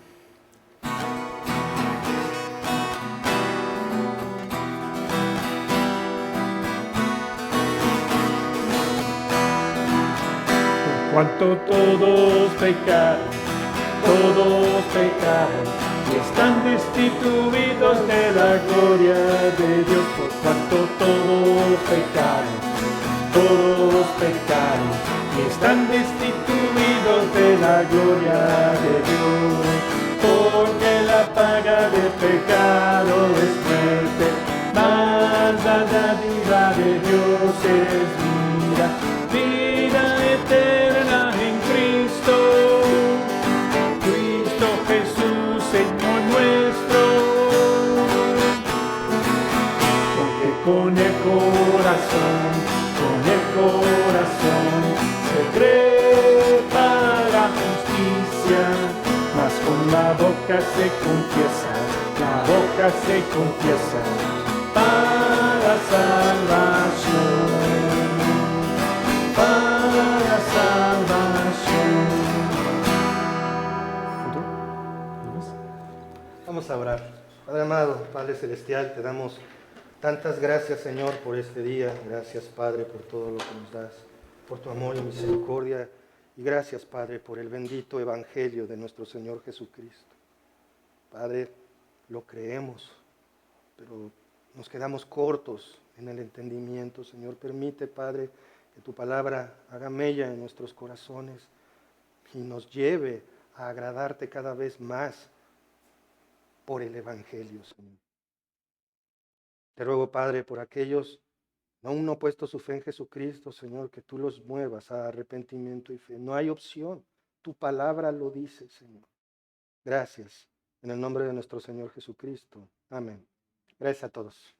Por cuanto todos pecaron y están destituidos de la gloria de Dios, por cuanto todos pecaron y están destituidos de la gloria de Dios, porque la paga del pecado es muerte, mas la dádiva de Dios es vida eterna en Cristo. Jesús, Señor nuestro, porque con el corazón se cree para justicia, mas con la boca se confiesa para salvación. Vamos a orar. Padre amado, Padre celestial, te damos tantas gracias, Señor, por este día. Gracias, Padre, por todo lo que nos das, por tu amor y misericordia. Y gracias, Padre, por el bendito evangelio de nuestro Señor Jesucristo. Padre, lo creemos, pero nos quedamos cortos en el entendimiento. Señor, permite, Padre, que tu palabra haga mella en nuestros corazones y nos lleve a agradarte cada vez más por el Evangelio, Señor. Te ruego, Padre, por aquellos que aún no han puesto su fe en Jesucristo, Señor, que tú los muevas a arrepentimiento y fe. No hay opción. Tu palabra lo dice, Señor. Gracias. En el nombre de nuestro Señor Jesucristo. Amén. Gracias a todos.